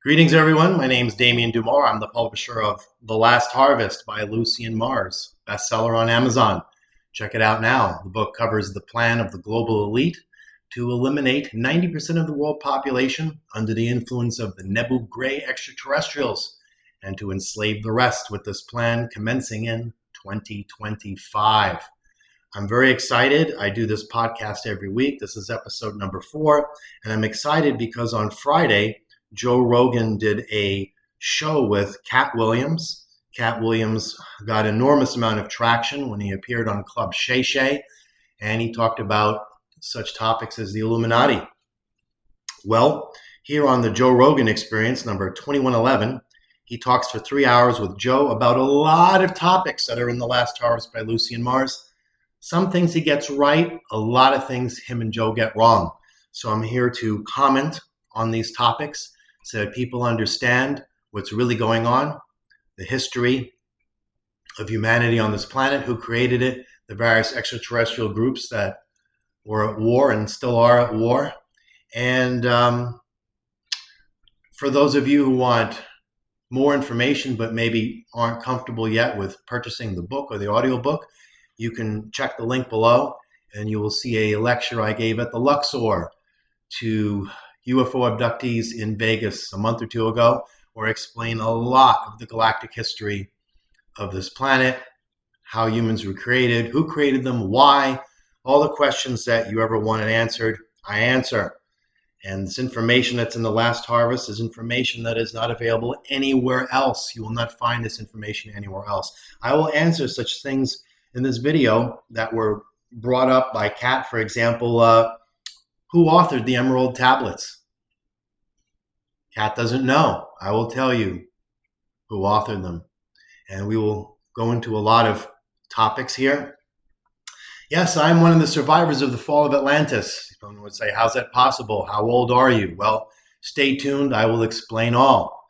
Greetings, everyone. My name is Damien Dumar. I'm the publisher of The Last Harvest by Lucien Mars, bestseller on Amazon. Check it out now. The book covers the plan of the global elite to eliminate 90% of the world population under the influence of the Nebu Gray extraterrestrials and to enslave the rest with this plan commencing in 2025. I'm very excited. I do this podcast every week. This is episode number 4, and I'm excited because on Friday, Joe Rogan did a show with Katt Williams. Katt Williams got an enormous amount of traction when he appeared on Club Shay Shay, and he talked about such topics as the Illuminati. Well, here on the Joe Rogan Experience, number 2111, he talks for 3 hours with Joe about a lot of topics that are in The Last Harvest by Lucien Mars. Some things he gets right, a lot of things him and Joe get wrong. So I'm here to comment on these topics so that people understand what's really going on, the history of humanity on this planet, who created it, the various extraterrestrial groups that were at war and still are at war. And for those of you who want more information but maybe aren't comfortable yet with purchasing the book or the audiobook, you can check the link below and you will see a lecture I gave at the Luxor to UFO abductees in Vegas a month or two ago, where I explain a lot of the galactic history of this planet, how humans were created, who created them, why, all the questions that you ever wanted answered, I answer. And this information that's in The Last Harvest is information that is not available anywhere else. You will not find this information anywhere else. I will answer such things in this video that were brought up by Katt, for example, who authored the Emerald Tablets? Katt doesn't know. I will tell you who authored them. And we will go into a lot of topics here. Yes, I'm one of the survivors of the fall of Atlantis. Someone would say, how's that possible? How old are you? Well, stay tuned. I will explain all.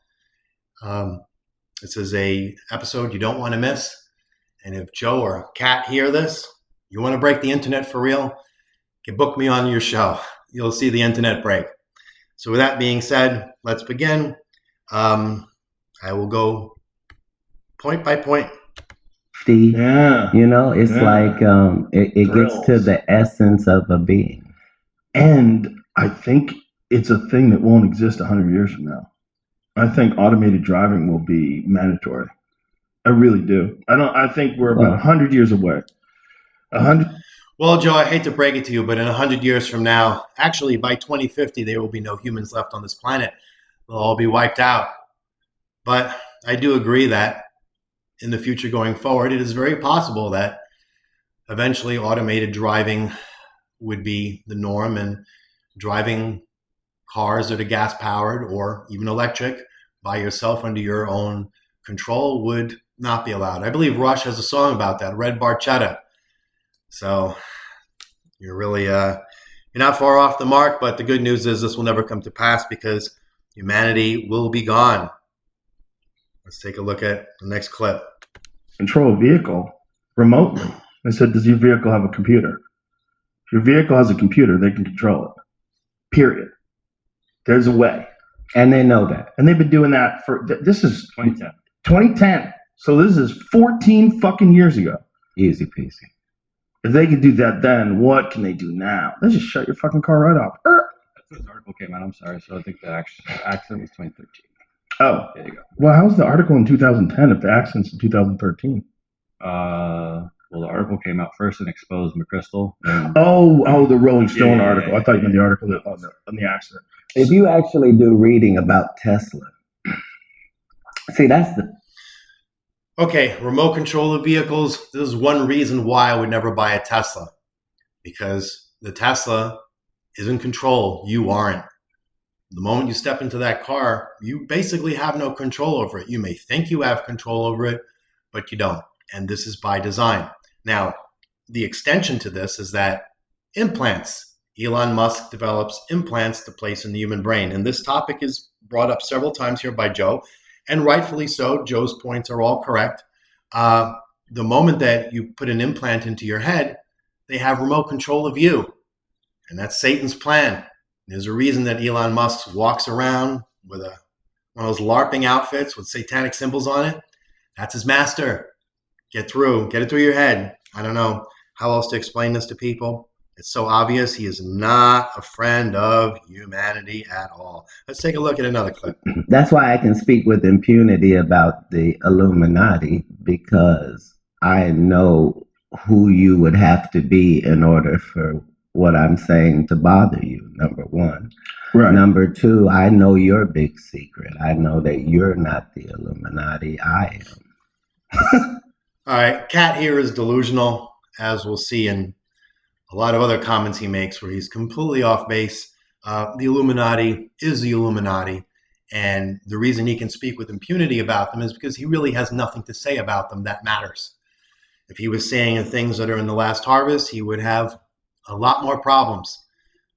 This is an episode you don't want to miss. And if Joe or Katt hear this, you want to break the internet for real, you can book me on your show. You'll see the internet break. So with that being said, let's begin. I will go point by point. Steve, it's like it gets to the essence of a being. And I think it's a thing that won't exist 100 years from now. I think automated driving will be mandatory. I really do. I think we're about 100 years away. 100. Well, Joe, I hate to break it to you, but in 100 years from now, actually by 2050, there will be no humans left on this planet. They'll all be wiped out. But I do agree that in the future going forward, it is very possible that eventually automated driving would be the norm, and driving cars that are gas powered or even electric by yourself under your own control would not be allowed. I believe Rush has a song about that, Red Barchetta. So you're really, you're not far off the mark, but the good news is this will never come to pass because humanity will be gone. Let's take a look at the next clip. Control a vehicle remotely. I said, does your vehicle have a computer? If your vehicle has a computer, they can control it. Period. There's a way. And they know that. And they've been doing that for, this is 2010. 2010. So this is 14 fucking years ago. Easy peasy. If they could do that then, what can they do now? They just shut your fucking car right off. This article came out. I'm sorry. So I think the accident was 2013. Oh, there you go. Well, how's the article in 2010 if the accident's in 2013? Well, the article came out first and exposed McChrystal. The Rolling Stone article. Yeah. I thought you meant the article on the accident. If you actually do reading about Tesla, see, that's the... Okay, remote control of vehicles. This is one reason why I would never buy a Tesla. Because the Tesla is in control. You aren't. The moment you step into that car, you basically have no control over it. You may think you have control over it, but you don't. And this is by design. Now, the extension to this is that implants. Elon Musk develops implants to place in the human brain. And this topic is brought up several times here by Joe. And rightfully so. Joe's points are all correct. The moment that you put an implant into your head, they have remote control of you. And that's Satan's plan. There's a reason that Elon Musk walks around with a one of those LARPing outfits with satanic symbols on it. That's his master. Get it through your head. I don't know how else to explain this to people. It's so obvious. He is not a friend of humanity at all. Let's take a look at another clip. That's why I can speak with impunity about the Illuminati, because I know who you would have to be in order for what I'm saying to bother you, number one. Right. Number two, I know your big secret. I know that you're not the Illuminati. I am. All right. Katt here is delusional, as we'll see in a lot of other comments he makes where he's completely off base. The Illuminati is the Illuminati. And the reason he can speak with impunity about them is because he really has nothing to say about them that matters. If he was saying the things that are in the last harvest, he would have a lot more problems.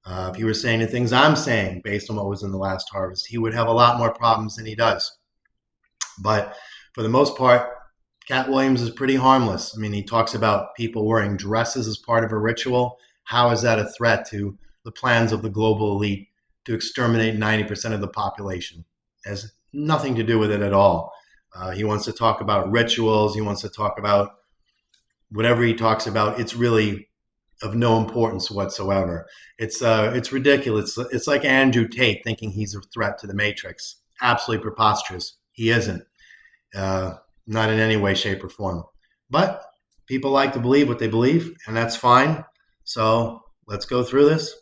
If he were saying the things I'm saying based on what was in the last harvest, he would have a lot more problems than he does. But for the most part, Katt Williams is pretty harmless. I mean, he talks about people wearing dresses as part of a ritual. How is that a threat to the plans of the global elite to exterminate 90% of the population? It has nothing to do with it at all. He wants to talk about rituals. He wants to talk about whatever he talks about. It's really of no importance whatsoever. It's ridiculous. It's like Andrew Tate thinking he's a threat to the Matrix. Absolutely preposterous. He isn't. Not in any way, shape, or form. But people like to believe what they believe, and that's fine. So let's go through this.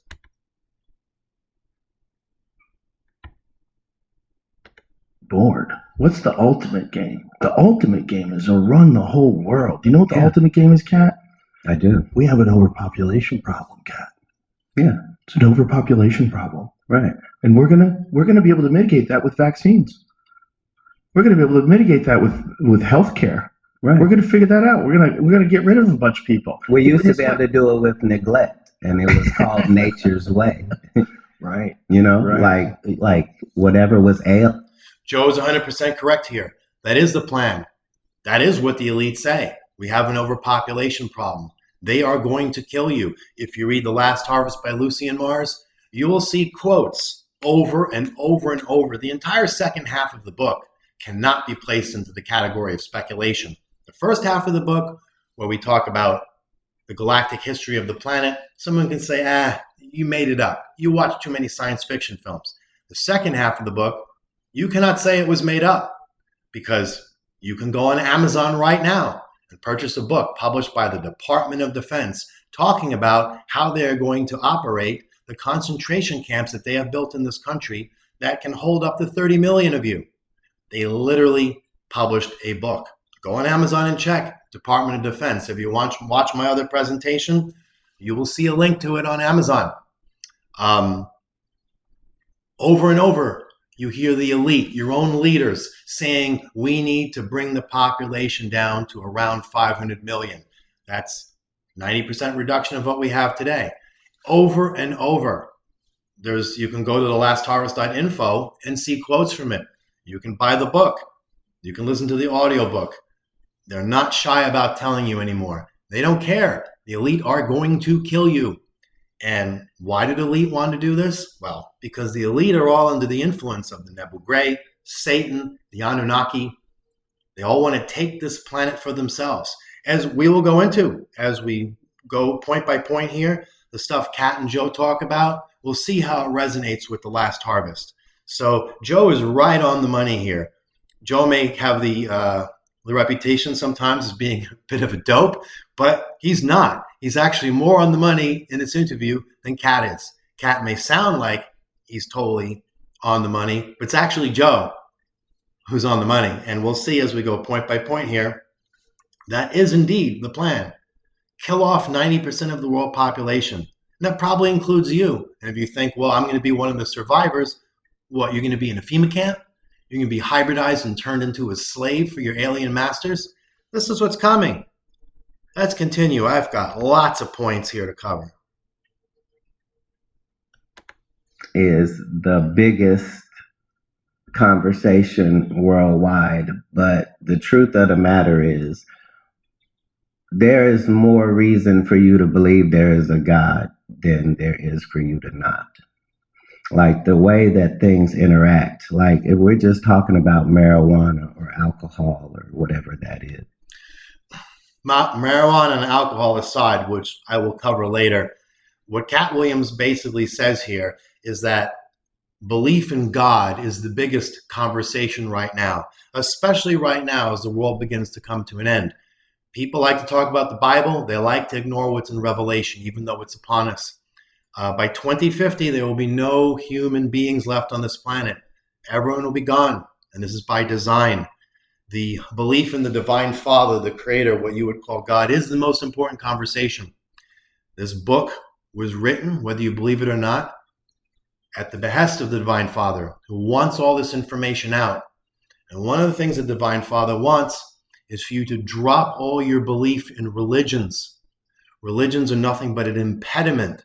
Bored. What's the ultimate game? The ultimate game is to run the whole world. Do you know what the ultimate game is, Katt? I do. We have an overpopulation problem, Katt. Yeah. It's an overpopulation problem. Right. And we're gonna be able to mitigate that with vaccines. We're gonna be able to mitigate that with healthcare. Right. We're gonna figure that out. We're gonna get rid of a bunch of people. We used to be able to do it with neglect, and it was called nature's way. Right. You know, like whatever was ail. Joe's 100% correct here. That is the plan. That is what the elites say. We have an overpopulation problem. They are going to kill you. If you read The Last Harvest by Lucien Mars, you will see quotes over and over and over. The entire second half of the book cannot be placed into the category of speculation. The first half of the book, where we talk about the galactic history of the planet, someone can say, you made it up. You watched too many science fiction films. The second half of the book, you cannot say it was made up, because you can go on Amazon right now and purchase a book published by the Department of Defense talking about how they are going to operate the concentration camps that they have built in this country that can hold up to 30 million of you. They literally published a book. Go on Amazon and check Department of Defense. If you watch my other presentation, you will see a link to it on Amazon. Over and over, you hear the elite, your own leaders, saying we need to bring the population down to around 500 million. That's 90% reduction of what we have today. Over and over. You can go to thelastharvest.info and see quotes from it. You can buy the book. You can listen to the audiobook. They're not shy about telling you anymore. They don't care. The elite are going to kill you. And why did the elite want to do this? Well, because the elite are all under the influence of the Nebu Gray, Satan, the Anunnaki. They all want to take this planet for themselves. As we will go into, as we go point by point here, the stuff Katt and Joe talk about, we'll see how it resonates with The Last Harvest. So Joe is right on the money here. Joe may have the reputation sometimes as being a bit of a dope, but he's not. He's actually more on the money in this interview than Katt is. Katt may sound like he's totally on the money, but it's actually Joe who's on the money. And we'll see as we go point by point here, that is indeed the plan. Kill off 90% of the world population. And that probably includes you. And if you think, well, I'm going to be one of the survivors, what, you're going to be in a FEMA camp? You're going to be hybridized and turned into a slave for your alien masters? This is what's coming. Let's continue. I've got lots of points here to cover. Is the biggest conversation worldwide, but the truth of the matter is there is more reason for you to believe there is a God than there is for you to not. like the way that things interact. Like if we're just talking about marijuana or alcohol or whatever that is. Marijuana and alcohol aside, which I will cover later, what Katt Williams basically says here is that belief in God is the biggest conversation right now, especially right now as the world begins to come to an end. People like to talk about the Bible. They like to ignore what's in Revelation, even though it's upon us. By 2050, there will be no human beings left on this planet. Everyone will be gone, and this is by design. The belief in the divine Father, the creator, what you would call God, is the most important conversation. This book was written, whether you believe it or not, at the behest of the divine Father, who wants all this information out. And one of the things the divine Father wants is for you to drop all your belief in religions. Religions are nothing but an impediment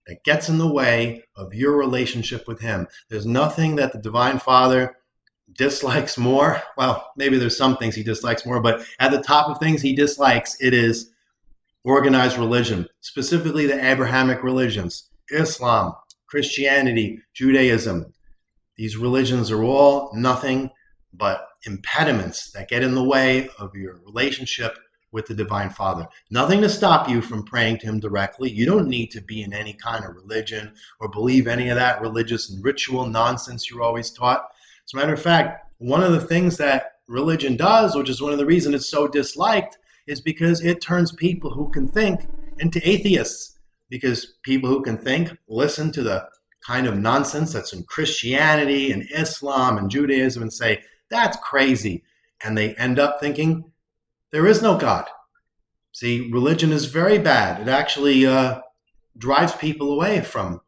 that gets in the way of your relationship with him. There's nothing that the divine Father dislikes more. Well, maybe there's some things he dislikes more, but at the top of things he dislikes, it is organized religion, specifically the Abrahamic religions, Islam, Christianity, Judaism. These religions are all nothing but impediments that get in the way of your relationship with the divine Father. Nothing to stop you from praying to him directly. You don't need to be in any kind of religion or believe any of that religious and ritual nonsense you're always taught. As a matter of fact, one of the things that religion does, which is one of the reasons it's so disliked, is because it turns people who can think into atheists. Because people who can think listen to the kind of nonsense that's in Christianity and Islam and Judaism and say, that's crazy. And they end up thinking there is no God. See, religion is very bad. It actually drives people away from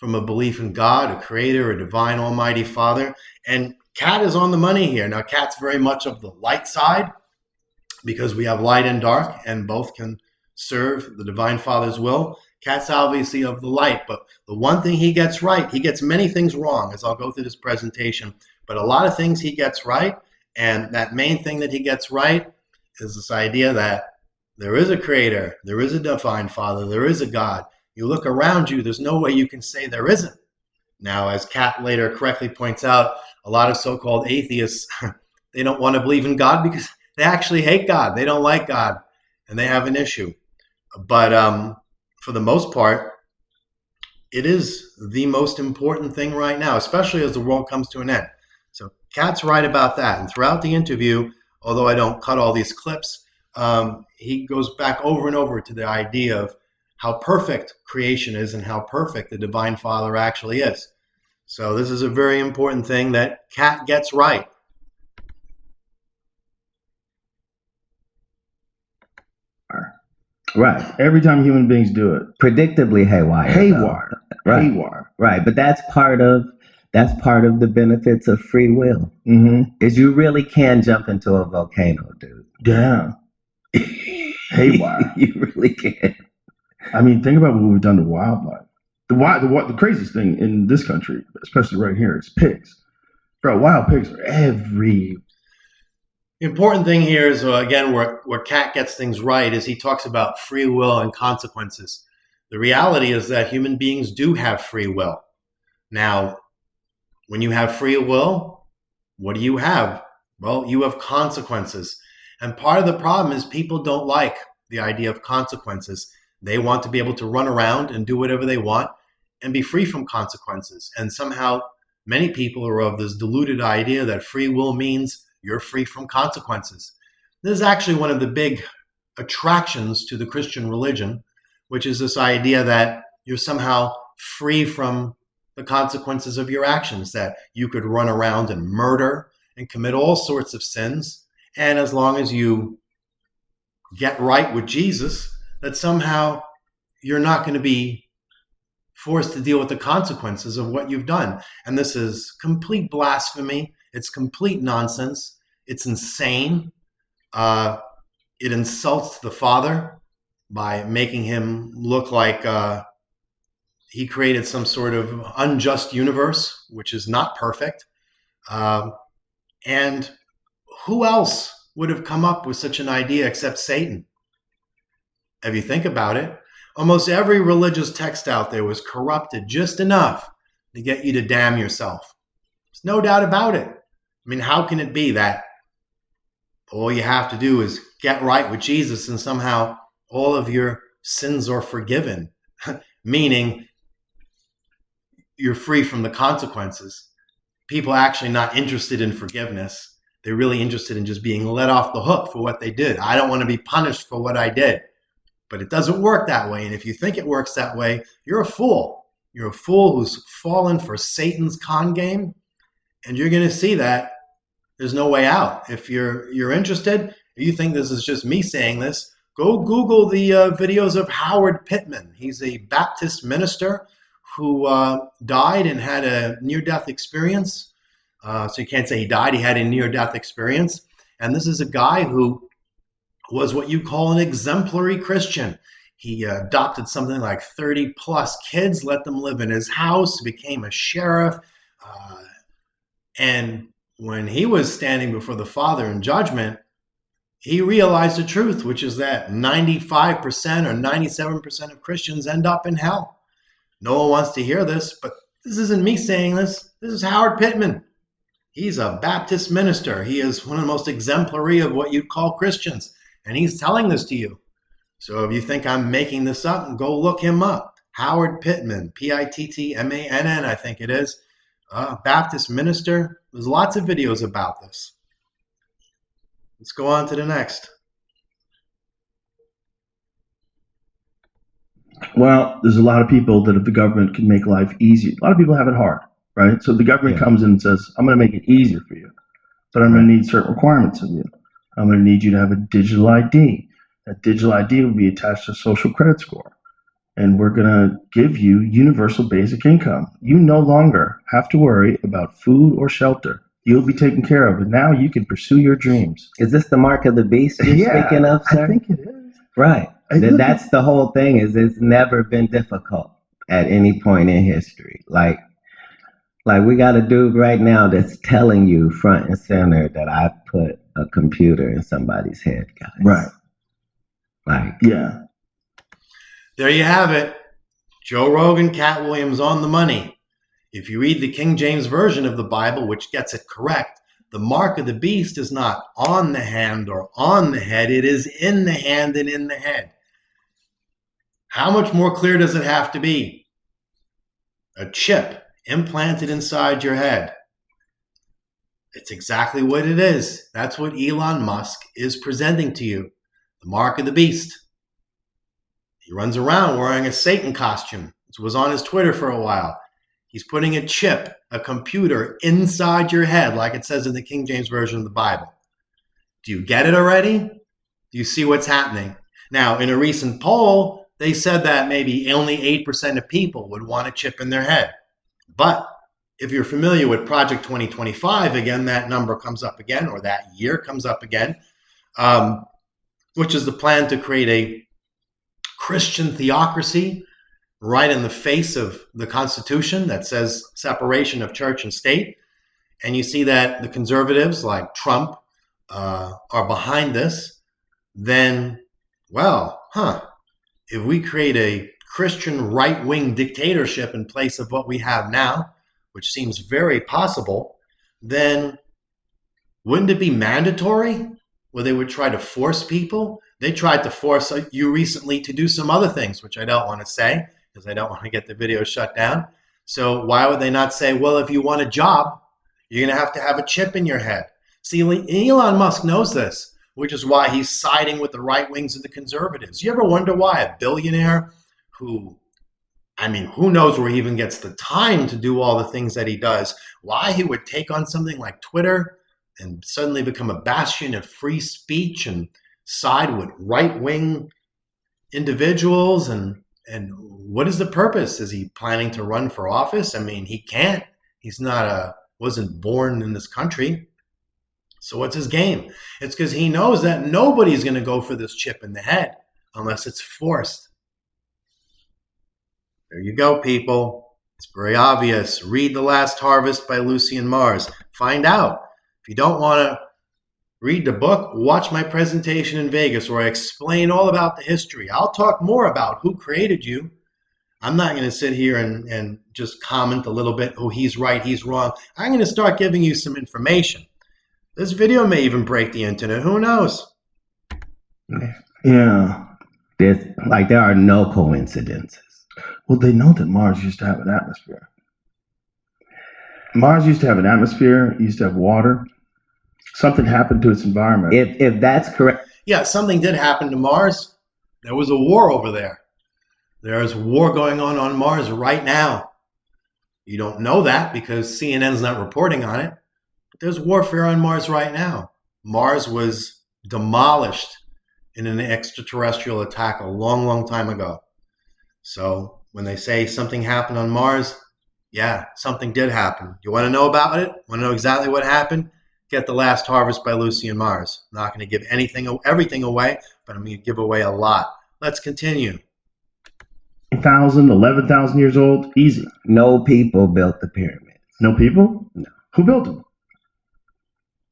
a belief in God, a creator, a divine almighty Father. And Katt is on the money here. Now, Katt's very much of the light side because we have light and dark, and both can serve the divine Father's will. Katt's obviously of the light, but the one thing he gets right, he gets many things wrong, as I'll go through this presentation, but a lot of things he gets right, and that main thing that he gets right is this idea that there is a creator, there is a divine Father, there is a God. You look around you, there's no way you can say there isn't. Now, as Katt later correctly points out, a lot of so-called atheists, they don't want to believe in God because they actually hate God. They don't like God, and they have an issue. But for the most part, it is the most important thing right now, especially as the world comes to an end. So Katt's right about that. And throughout the interview, although I don't cut all these clips, he goes back over and over to the idea of how perfect creation is and how perfect the divine Father actually is. So this is a very important thing that Katt gets right. Right. Every time human beings do it. Predictably haywire. Haywire. Right. Haywire. Right. But that's part of the benefits of free will. Mm-hmm. Is you really can jump into a volcano, dude. Yeah. Haywire. You really can. I mean, think about what we've done to wildlife. The craziest thing in this country, especially right here, is pigs. Bro, wild pigs are every. The important thing here is, again, where Katt gets things right is he talks about free will and consequences. The reality is that human beings do have free will. Now, when you have free will, what do you have? Well, you have consequences. And part of the problem is people don't like the idea of consequences. They want to be able to run around and do whatever they want and be free from consequences. And somehow many people are of this deluded idea that free will means you're free from consequences. This is actually one of the big attractions to the Christian religion, which is this idea that you're somehow free from the consequences of your actions, that you could run around and murder and commit all sorts of sins. And as long as you get right with Jesus, that somehow you're not going to be forced to deal with the consequences of what you've done. And this is complete blasphemy. It's complete nonsense. It's insane. It insults the Father by making him look like he created some sort of unjust universe, which is not perfect. And who else would have come up with such an idea except Satan? If you think about it, almost every religious text out there was corrupted just enough to get you to damn yourself. There's no doubt about it. I mean, how can it be that all you have to do is get right with Jesus and somehow all of your sins are forgiven? Meaning you're free from the consequences. People are actually not interested in forgiveness. They're really interested in just being let off the hook for what they did. I don't want to be punished for what I did. But it doesn't work that way. And if you think it works that way, you're a fool. You're a fool who's fallen for Satan's con game. And you're going to see that there's no way out. If you're interested, you think this is just me saying this, go Google the videos of Howard Pittman. He's a Baptist minister who died and had a near-death experience. So you can't say he died. He had a near-death experience. And this is a guy who was what you call an exemplary Christian. He adopted something like 30 plus kids, let them live in his house, became a sheriff. And when he was standing before the Father in judgment, he realized the truth, which is that 95% or 97% of Christians end up in hell. No one wants to hear this, but this isn't me saying this. This is Howard Pittman. He's a Baptist minister. He is one of the most exemplary of what you'd call Christians. And he's telling this to you. So if you think I'm making this up, go look him up. Howard Pittman, Pittmann, I think it is. Baptist minister. There's lots of videos about this. Let's go on to the next. Well, there's a lot of people that if the government can make life easier, a lot of people have it hard, right? So the government comes in and says, I'm going to make it easier for you, but I'm going to need certain requirements of you. I'm going to need you to have a digital ID. That digital ID will be attached to a social credit score. And we're going to give you universal basic income. You no longer have to worry about food or shelter. You'll be taken care of. And now you can pursue your dreams. Is this the mark of the beast you're speaking of, sir? I think it is. Right. That's the whole thing, is it's never been difficult at any point in history. Like we got a dude right now that's telling you front and center that I put a computer in somebody's head, guys. Right. Yeah. There you have it. Joe Rogan, Katt Williams on the money. If you read the King James Version of the Bible, which gets it correct, the mark of the beast is not on the hand or on the head. It is in the hand and in the head. How much more clear does it have to be? A chip implanted inside your head. It's exactly what it is. That's what Elon Musk is presenting to you. The mark of the beast. He runs around wearing a Satan costume. It was on his Twitter for a while. He's putting a chip, a computer, inside your head, like it says in the King James Version of the Bible. Do you get it already? Do you see what's happening? Now, in a recent poll, they said that maybe only 8% of people would want a chip in their head. But if you're familiar with Project 2025, again, that number comes up again, or that year comes up again, which is the plan to create a Christian theocracy right in the face of the Constitution that says separation of church and state. And you see that the conservatives like Trump are behind this. Then, if we create a Christian right-wing dictatorship in place of what we have now, which seems very possible, then wouldn't it be mandatory where they would try to force people? They tried to force you recently to do some other things, which I don't want to say because I don't want to get the video shut down. So why would they not say, well, if you want a job, you're going to have a chip in your head? See, Elon Musk knows this, which is why he's siding with the right wings and the conservatives. You ever wonder why a billionaire who knows where he even gets the time to do all the things that he does, why he would take on something like Twitter and suddenly become a bastion of free speech and side with right-wing individuals, and what is the purpose? Is he planning to run for office? I mean, he can't. He's wasn't born in this country. So what's his game? It's because he knows that nobody's going to go for this chip in the head unless it's forced. There you go, people. It's very obvious. Read The Last Harvest by Lucien Mars. Find out. If you don't want to read the book, watch my presentation in Vegas where I explain all about the history. I'll talk more about who created you. I'm not going to sit here and just comment a little bit, oh, he's right, he's wrong. I'm going to start giving you some information. This video may even break the internet. Who knows? Yeah. There are no coincidences. Well, they know that Mars used to have an atmosphere. Mars used to have an atmosphere, used to have water. Something happened to its environment. If that's correct. Yeah, something did happen to Mars. There was a war over there. There's war going on Mars right now. You don't know that because CNN's not reporting on it. But there's warfare on Mars right now. Mars was demolished in an extraterrestrial attack a long, long time ago. So when they say something happened on Mars, yeah, something did happen. You want to know about it? Want to know exactly what happened? Get The Last Harvest by Lucien Mars. I'm not going to give everything away, but I'm going to give away a lot. Let's continue. 1,000, 11,000 years old, easy. No people built the pyramids. No people? No. Who built them?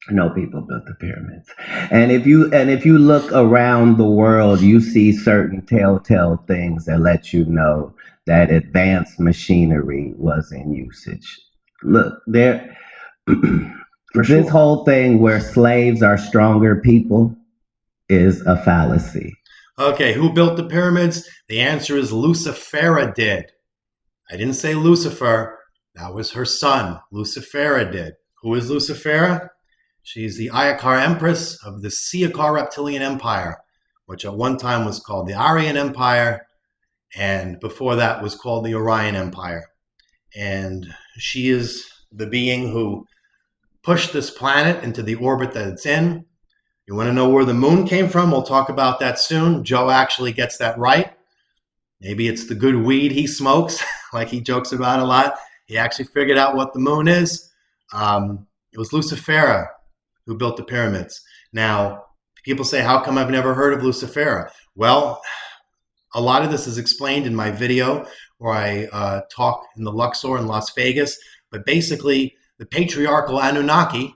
No people built the pyramids. And if you look around the world, you see certain telltale things that let you know that advanced machinery was in usage. Look, there this whole thing where slaves are stronger people is a fallacy. Okay, who built the pyramids? The answer is Lucifera did. I didn't say Lucifer. That was her son. Lucifera did. Who is Lucifera? She's the Ayakar Empress of the Siakar Reptilian Empire, which at one time was called the Aryan Empire, and before that was called the Orion Empire. And she is the being who pushed this planet into the orbit that it's in. You want to know where the moon came from? We'll talk about that soon. Joe actually gets that right. Maybe it's the good weed he smokes, like he jokes about a lot. He actually figured out what the moon is. It was Lucifera who built the pyramids. Now, people say, how come I've never heard of Lucifera? Well, a lot of this is explained in my video where I talk in the Luxor in Las Vegas. But basically, the patriarchal Anunnaki,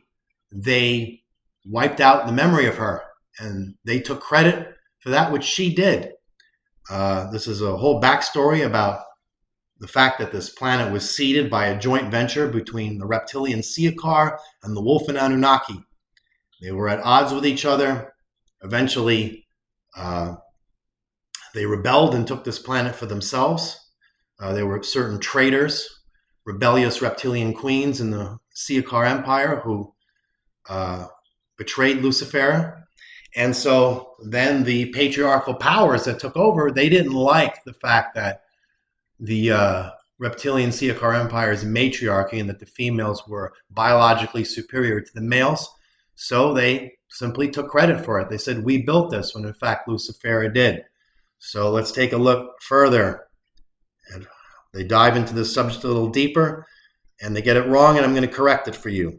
they wiped out the memory of her, and they took credit for that which she did. This is a whole backstory about the fact that this planet was seeded by a joint venture between the reptilian Siakar and the Wolf and Anunnaki. They were at odds with each other. Eventually, they rebelled and took this planet for themselves. There were certain traitors, rebellious reptilian queens in the Siakar Empire who betrayed Lucifer. And so then the patriarchal powers that took over, they didn't like the fact that the reptilian Siakar Empire's matriarchy and that the females were biologically superior to the males. So they simply took credit for it. They said, we built this, when in fact Lucifer did. So let's take a look further. And they dive into this subject a little deeper, and they get it wrong, and I'm going to correct it for you.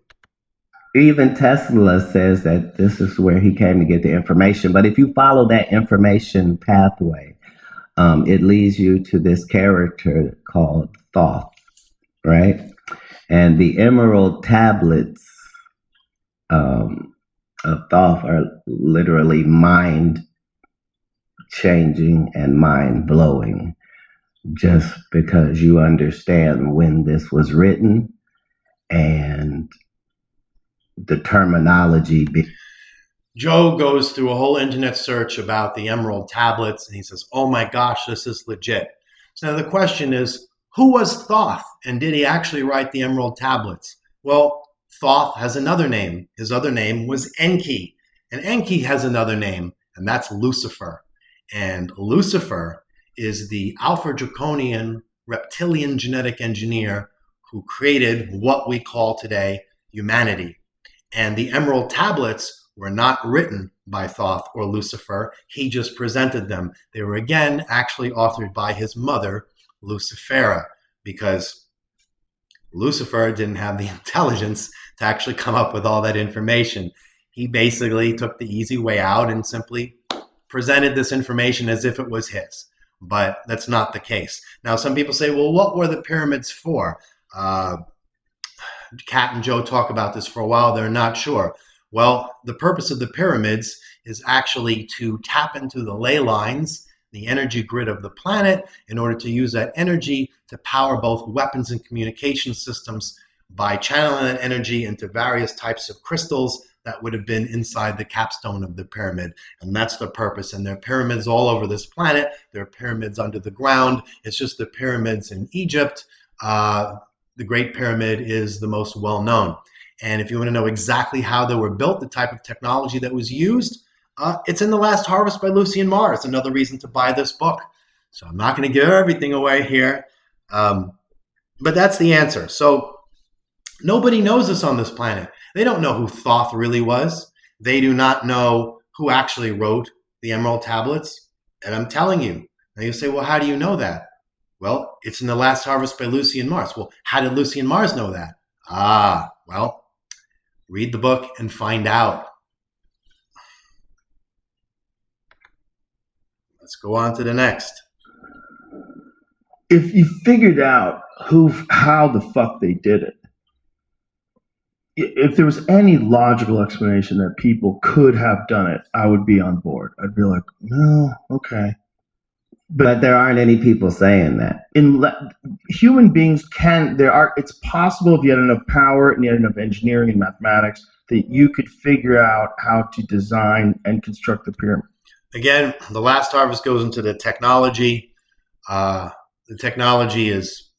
Even Tesla says that this is where he came to get the information. But if you follow that information pathway, it leads you to this character called Thoth, right? And the emerald tablets of Thoth are literally mind-changing and mind-blowing, just because you understand when this was written and the terminology. Joe goes through a whole internet search about the emerald tablets, and he says, oh my gosh, this is legit. So now the question is, who was Thoth, and did he actually write the emerald tablets? Well, Thoth has another name. His other name was Enki, and Enki has another name, and that's Lucifer. And Lucifer is the Alpha Draconian reptilian genetic engineer who created what we call today humanity. And the emerald tablets were not written by Thoth or Lucifer. He just presented them. They were, again, actually authored by his mother, Lucifera, because Lucifer didn't have the intelligence to actually come up with all that information. He basically took the easy way out and simply presented this information as if it was his. But that's not the case. Now, some people say, well, what were the pyramids for? Katt and Joe talk about this for a while. They're not sure. Well, the purpose of the pyramids is actually to tap into the ley lines the energy grid of the planet in order to use that energy to power both weapons and communication systems by channeling that energy into various types of crystals that would have been inside the capstone of the pyramid. And that's the purpose. And there are pyramids all over this planet. There are pyramids under the ground. It's just the pyramids in Egypt. The Great Pyramid is the most well-known. And if you want to know exactly how they were built, the type of technology that was used, it's in The Last Harvest by Lucien Mars. Another reason to buy this book. So I'm not going to give everything away here, but that's the answer. So nobody knows this on this planet. They don't know who Thoth really was. They do not know who actually wrote the Emerald Tablets. And I'm telling you. Now you say, well, how do you know that? Well, it's in The Last Harvest by Lucien Mars. Well, how did Lucien Mars know that? Well, read the book and find out. Let's go on to the next. If you figured out how the fuck they did it, if there was any logical explanation that people could have done it, I would be on board. I'd be like, no, okay. But there aren't any people saying that. Human beings it's possible if you had enough power and you had enough engineering and mathematics that you could figure out how to design and construct the pyramid. Again, The Last Harvest goes into the technology. The technology is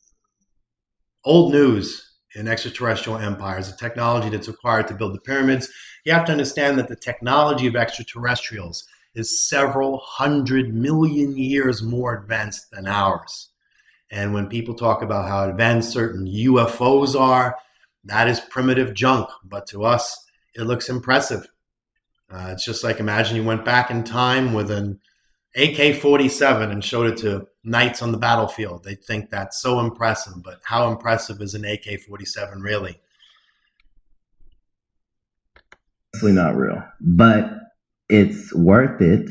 old news in extraterrestrial empires, the technology that's required to build the pyramids. You have to understand that the technology of extraterrestrials is several 100 million years more advanced than ours. And when people talk about how advanced certain UFOs are, that is primitive junk. But to us, it looks impressive. It's just like, imagine you went back in time with an AK-47 and showed it to knights on the battlefield. They'd think that's so impressive. But how impressive is an AK-47 really? Definitely not real. But it's worth it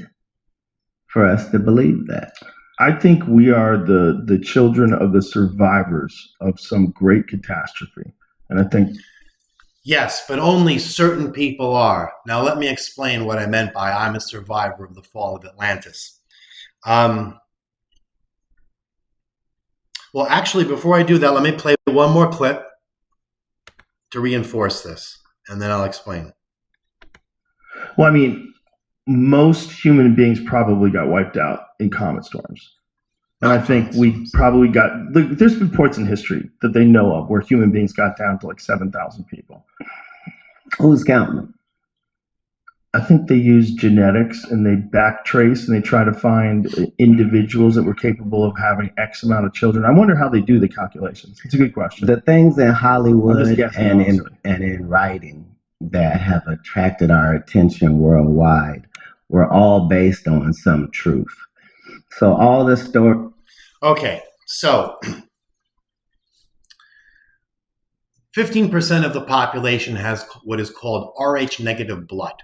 for us to believe that. I think we are the children of the survivors of some great catastrophe. And I think... Yes, but only certain people are. Now, let me explain what I meant by I'm a survivor of the fall of Atlantis. Well, actually, before I do that, let me play one more clip to reinforce this, and then I'll explain. Well, I mean, most human beings probably got wiped out in comet storms. And I think we probably got... There's been points in history that they know of where human beings got down to like 7,000 people. Who's counting them? I think they use genetics and they backtrace and they try to find individuals that were capable of having X amount of children. I wonder how they do the calculations. It's a good question. The things in Hollywood and in writing that have attracted our attention worldwide were all based on some truth. So all the story... Okay, so 15% of the population has what is called Rh negative blood.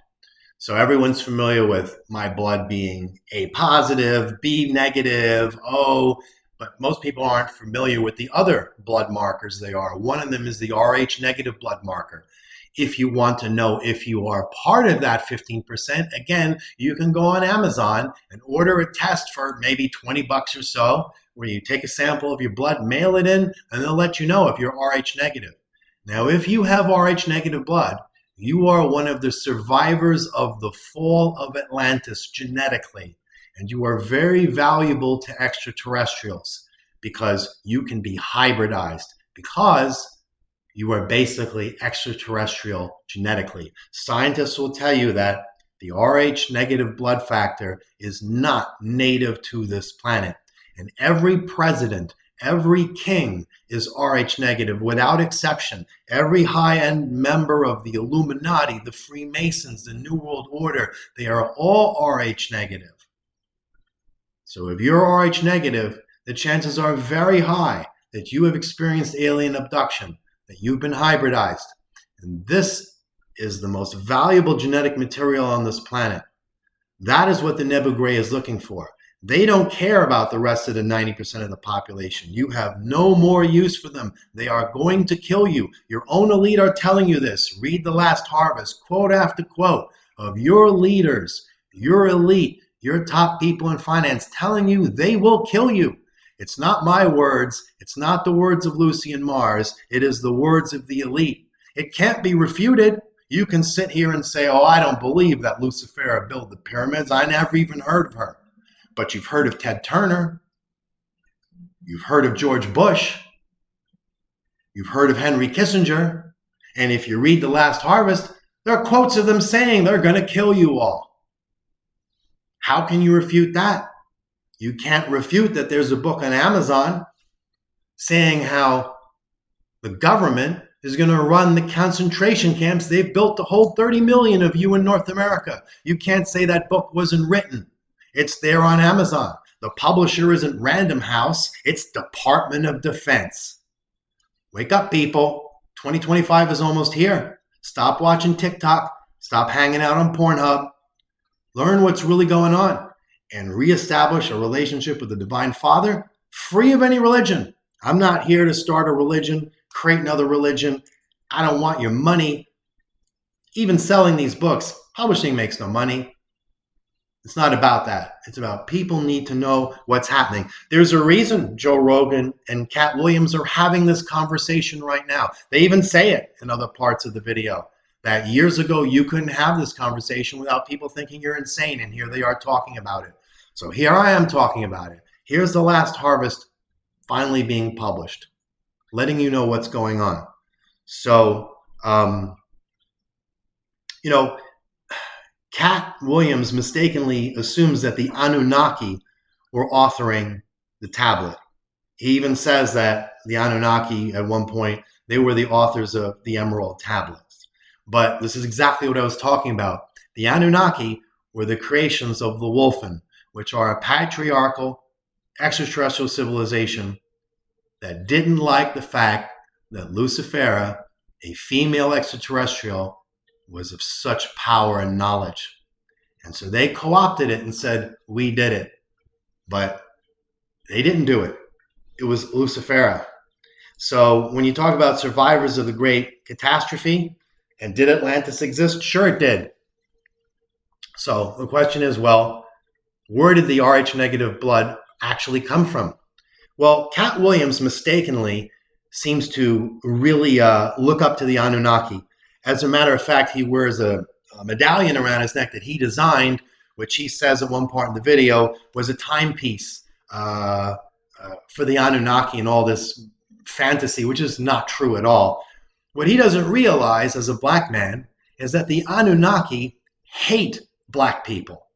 So everyone's familiar with my blood being A positive, B negative, O, but most people aren't familiar with the other blood markers they are. One of them is the Rh negative blood marker. If you want to know if you are part of that 15%, again, you can go on Amazon and order a test for maybe 20 bucks or so, where you take a sample of your blood, mail it in, and they'll let you know if you're Rh negative. Now, if you have Rh negative blood, you are one of the survivors of the fall of Atlantis genetically, and you are very valuable to extraterrestrials because you can be hybridized, because you are basically extraterrestrial genetically. Scientists will tell you that the Rh negative blood factor is not native to this planet. And every president, every king is Rh negative without exception. Every high-end member of the Illuminati, the Freemasons, the New World Order, they are all Rh negative. So if you're Rh negative, the chances are very high that you have experienced alien abduction, that you've been hybridized. And this is the most valuable genetic material on this planet. That is what the Nebu Gray is looking for. They don't care about the rest of the 90% of the population. You have no more use for them. They are going to kill you. Your own elite are telling you this. Read The Last Harvest, quote after quote of your leaders, your elite. your top people in finance telling you they will kill you. It's not my words. It's not the words of Lucien Mars. It is the words of the elite. It can't be refuted. You can sit here and say, oh, I don't believe that Lucifera built the pyramids. I never even heard of her. But you've heard of Ted Turner. You've heard of George Bush. You've heard of Henry Kissinger. And if you read The Last Harvest, there are quotes of them saying they're going to kill you all. How can you refute that? You can't refute that there's a book on Amazon saying how the government is going to run the concentration camps they've built to hold 30 million of you in North America. You can't say that book wasn't written. It's there on Amazon. The publisher isn't Random House. It's Department of Defense. Wake up, people. 2025 is almost here. Stop watching TikTok. Stop hanging out on Pornhub. Learn what's really going on and reestablish a relationship with the Divine Father, free of any religion. I'm not here to start a religion, create another religion. I don't want your money. Even selling these books, publishing makes no money. It's not about that. It's about people need to know what's happening. There's a reason Joe Rogan and Katt Williams are having this conversation right now. They even say it in other parts of the video, that years ago you couldn't have this conversation without people thinking you're insane, and here they are talking about it. So here I am talking about it. Here's The Last Harvest finally being published, letting you know what's going on. So, Katt Williams mistakenly assumes that the Anunnaki were authoring the tablet. He even says that the Anunnaki, at one point, they were the authors of the Emerald Tablets. But this is exactly what I was talking about. The Anunnaki were the creations of the Wolfen, which are a patriarchal extraterrestrial civilization that didn't like the fact that Lucifera, a female extraterrestrial, was of such power and knowledge. And so they co-opted it and said, we did it. But they didn't do it. It was Lucifera. So when you talk about survivors of the great catastrophe, and did Atlantis exist? Sure it did. So the question is, well, where did the Rh negative blood actually come from? Well, Katt Williams mistakenly seems to really look up to the Anunnaki. As a matter of fact, he wears a medallion around his neck that he designed, which he says at one part in the video was a timepiece for the Anunnaki and all this fantasy, which is not true at all. What he doesn't realize as a black man is that the Anunnaki hate black people.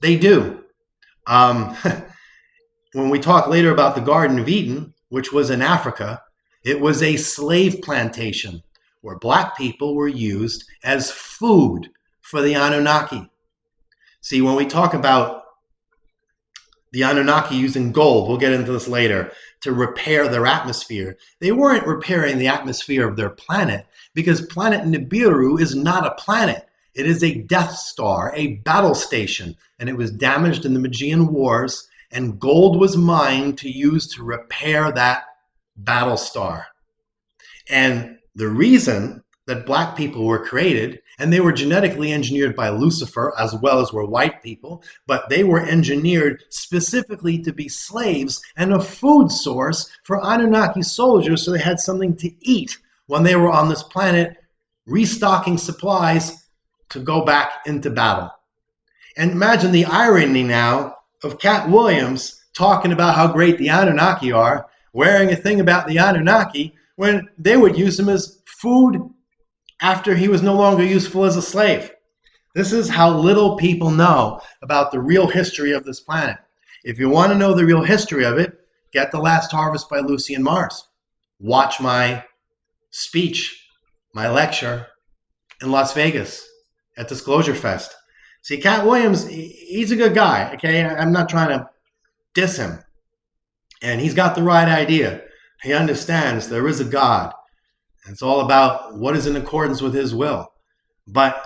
They do. When we talk later about the Garden of Eden, which was in Africa, it was a slave plantation where black people were used as food for the Anunnaki. See, when we talk about the Anunnaki using gold, we'll get into this later, to repair their atmosphere, they weren't repairing the atmosphere of their planet, because planet Nibiru is not a planet. It is a Death Star, a battle station, and it was damaged in the Magean Wars, and gold was mined to use to repair that battle star. And the reason that black people were created, and they were genetically engineered by Lucifer as well as were white people, but they were engineered specifically to be slaves and a food source for Anunnaki soldiers, so they had something to eat when they were on this planet, restocking supplies to go back into battle. And imagine the irony now of Katt Williams talking about how great the Anunnaki are, wearing a thing about the Anunnaki, when they would use him as food after he was no longer useful as a slave. This is how little people know about the real history of this planet. If you want to know the real history of it, get The Last Harvest by Lucien Mars. Watch my speech, my lecture in Las Vegas at Disclosure Fest. See, Katt Williams, he's a good guy, okay? I'm not trying to diss him. And he's got the right idea. He understands there is a God. It's all about what is in accordance with his will. But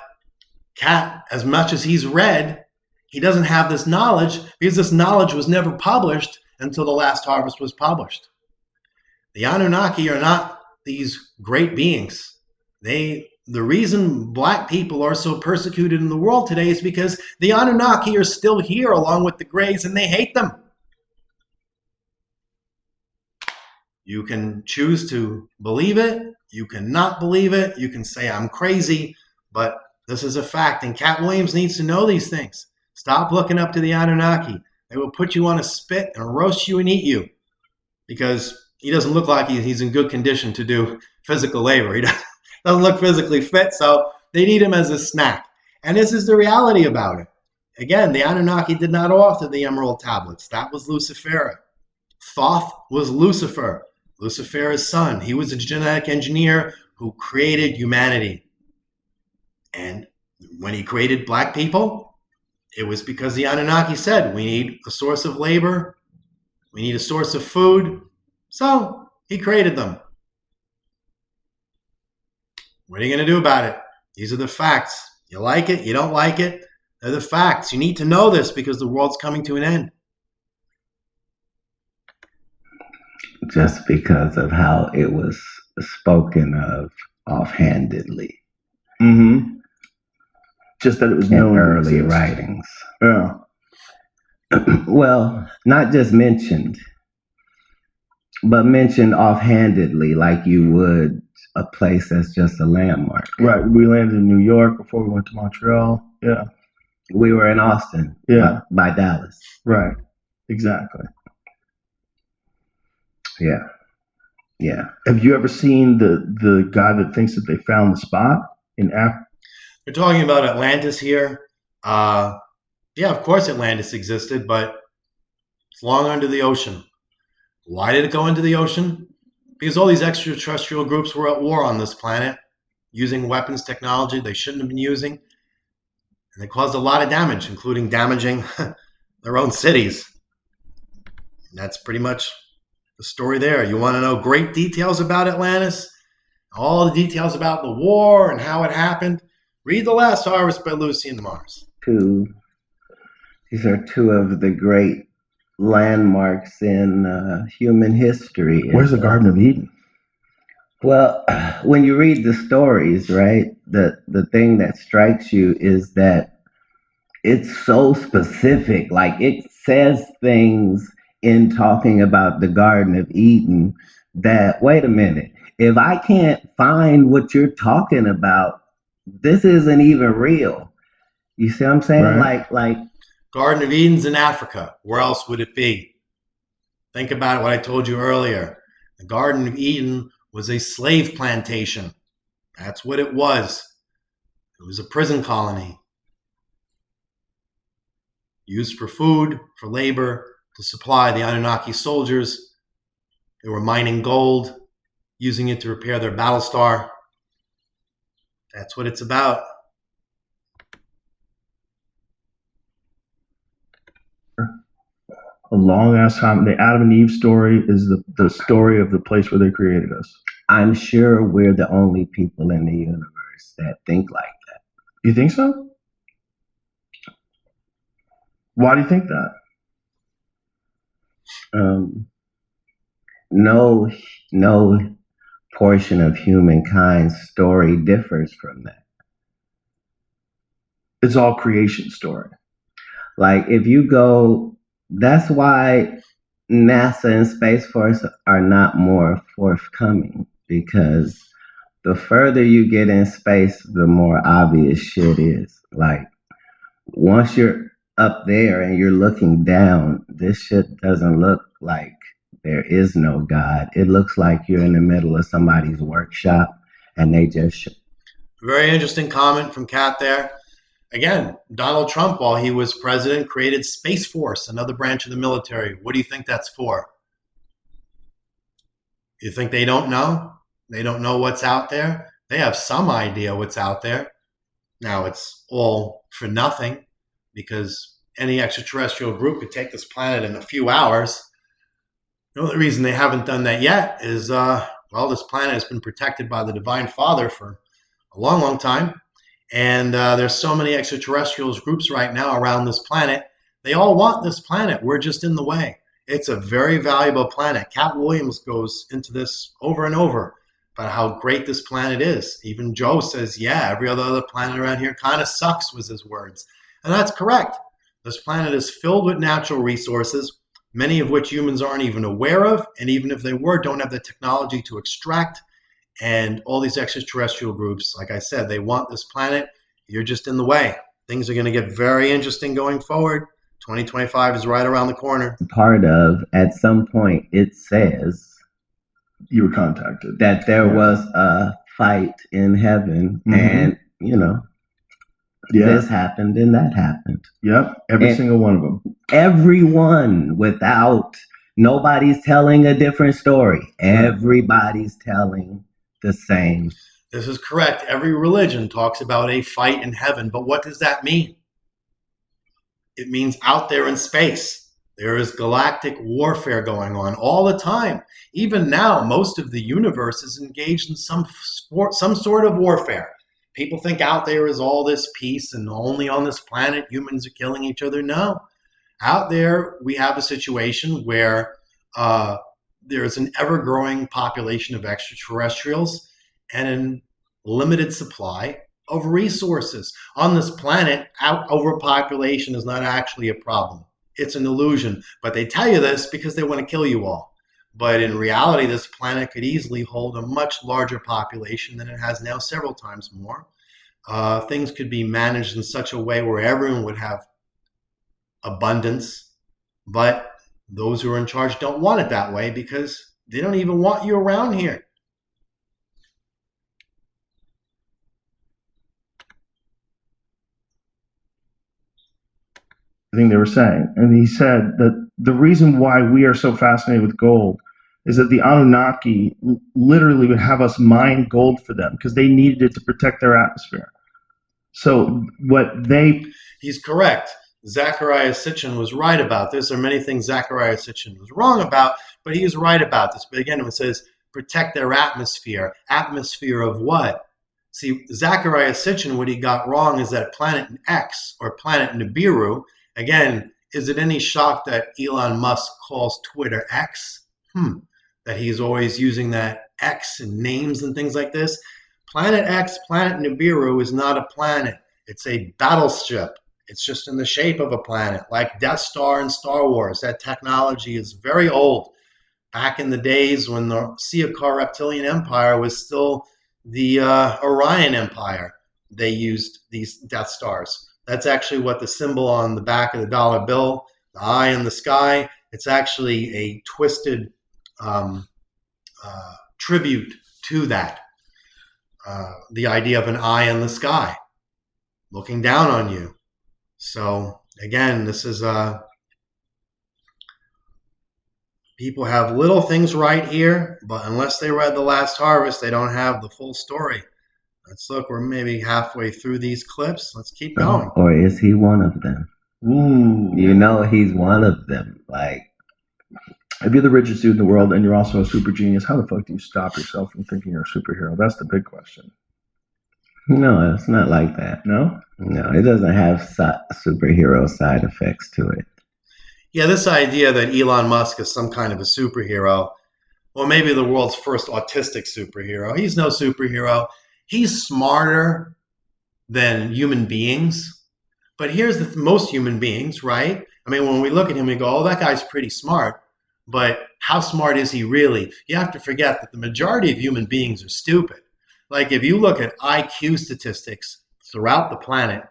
Katt, as much as he's read, he doesn't have this knowledge because this knowledge was never published until The Last Harvest was published. The Anunnaki are not these great beings. They the reason black people are so persecuted in the world today is because the Anunnaki are still here along with the Greys, and they hate them. You can choose to believe it. You cannot believe it. You can say I'm crazy, but this is a fact. And Katt Williams needs to know these things. Stop looking up to the Anunnaki. They will put you on a spit and roast you and eat you, because he doesn't look like he's in good condition to do physical labor. He doesn't look physically fit, so they need him as a snack. And this is the reality about it. Again, the Anunnaki did not author the Emerald Tablets. That was Lucifera. Thoth was Lucifer, Lucifera's son. He was a genetic engineer who created humanity. And when he created black people, it was because the Anunnaki said, we need a source of labor, we need a source of food, so he created them. What are you going to do about it? These are the facts. You like it, you don't like it, they're the facts. You need to know this because the world's coming to an end. Just because of how it was spoken of offhandedly. Mm-hmm. Just that it was known in early writings. Yeah. Well, not just mentioned, but mentioned offhandedly, like you would a place that's just a landmark. Right. We landed in New York before we went to Montreal. Yeah. We were in Austin. Yeah. By Dallas. Right. Exactly. Yeah. Yeah. Have you ever seen the guy that thinks that they found the spot in Africa? We're talking about Atlantis here. Yeah, of course Atlantis existed, but it's long under the ocean. Why did it go into the ocean? Because all these extraterrestrial groups were at war on this planet, using weapons technology they shouldn't have been using. And they caused a lot of damage, including damaging their own cities. And that's pretty much the story there. You want to know great details about Atlantis? All the details about the war and how it happened? Read The Last Harvest by Lucien Mars. These are two of the great landmarks in human history. Where's the Garden of Eden? Well, when you read the stories, right, the thing that strikes you is that it's so specific. Like, it says things in talking about the Garden of Eden that, wait a minute, if I can't find what you're talking about, this isn't even real. You see what I'm saying? Right. Like Garden of Eden's in Africa. Where else would it be? Think about it, what I told you earlier. The Garden of Eden was a slave plantation. That's what it was. It was a prison colony. Used for food, for labor, to supply the Anunnaki soldiers. They were mining gold, using it to repair their battle star. That's what it's about. A long ass time. The Adam and Eve story is the story of the place where they created us. I'm sure we're the only people in the universe that think like that. You think so? Why do you think that? No portion of humankind's story differs from that. It's all creation story. Like, if you go, that's why NASA and Space Force are not more forthcoming, because the further you get in space, the more obvious shit is. Like, once you're up there and you're looking down, this shit doesn't look like there is no God. It looks like you're in the middle of somebody's workshop and they just... Very interesting comment from Katt there. Again, Donald Trump, while he was president, created Space Force, another branch of the military. What do you think that's for? You think they don't know? They don't know what's out there? They have some idea what's out there. Now, it's all for nothing, because any extraterrestrial group could take this planet in a few hours. The only reason they haven't done that yet is, well, this planet has been protected by the Divine Father for a long, long time. And there's so many extraterrestrials groups right now around this planet. They all want this planet. We're just in the way. It's a very valuable planet. Katt Williams goes into this over and over. about how great this planet is. Even Joe says, yeah, every other planet around here kind of sucks, was his words. And that's correct. This planet is filled with natural resources, many of which humans aren't even aware of, and even if they were, don't have the technology to extract. And all these extraterrestrial groups, like I said, they want this planet. You're just in the way. Things are going to get very interesting going forward. 2025 is right around the corner. Part of, at some point, it says You were contacted. that there was a fight in heaven, and this happened and that happened. Yep, every single one of them. Everyone, without nobody's telling a different story. Everybody's telling the same. This is correct. Every religion talks about a fight in heaven, but what does that mean? It means out there in space. There is galactic warfare going on all the time. Even now, most of the universe is engaged in some sort of warfare. People think out there is all this peace and only on this planet humans are killing each other. No. Out there, we have a situation where there's an ever-growing population of extraterrestrials and a limited supply of resources. On this planet, overpopulation is not actually a problem. It's an illusion. But they tell you this because they want to kill you all. But in reality, this planet could easily hold a much larger population than it has now, several times more. Things could be managed in such a way where everyone would have abundance. But those who are in charge don't want it that way because they don't even want you around here. Thing they were saying. And he said that the reason why we are so fascinated with gold is that the Anunnaki literally would have us mine gold for them because they needed it to protect their atmosphere. So He's correct. Zecharia Sitchin was right about this. There are many things Zecharia Sitchin was wrong about, but he was right about this. But again, it says protect their atmosphere. Atmosphere of what? See, Zecharia Sitchin, what he got wrong is that planet X, or planet Nibiru, again, is it any shock that Elon Musk calls Twitter X? That he's always using that X and names and things like this. Planet X, planet Nibiru, is not a planet. It's a battleship. It's just in the shape of a planet, like Death Star in Star Wars. That technology is very old. Back in the days when the Seokar Reptilian Empire was still the Orion Empire, they used these Death Stars. That's actually what the symbol on the back of the dollar bill, the eye in the sky, it's actually a twisted tribute to that. The idea of an eye in the sky looking down on you. So again, this is people have little things right here, but unless they read The Last Harvest, they don't have the full story. Let's look, we're maybe halfway through these clips. Let's keep going. Or is he one of them? Ooh. He's one of them. Like, if you're the richest dude in the world and you're also a super genius, how the fuck do you stop yourself from thinking you're a superhero? That's the big question. No, it's not like that. No? No, it doesn't have superhero side effects to it. Yeah, this idea that Elon Musk is some kind of a superhero, or maybe the world's first autistic superhero. He's no superhero. He's smarter than human beings. But here's most human beings, right? I mean, when we look at him, we go, oh, that guy's pretty smart. But how smart is he really? You have to forget that the majority of human beings are stupid. Like if you look at IQ statistics throughout the planet,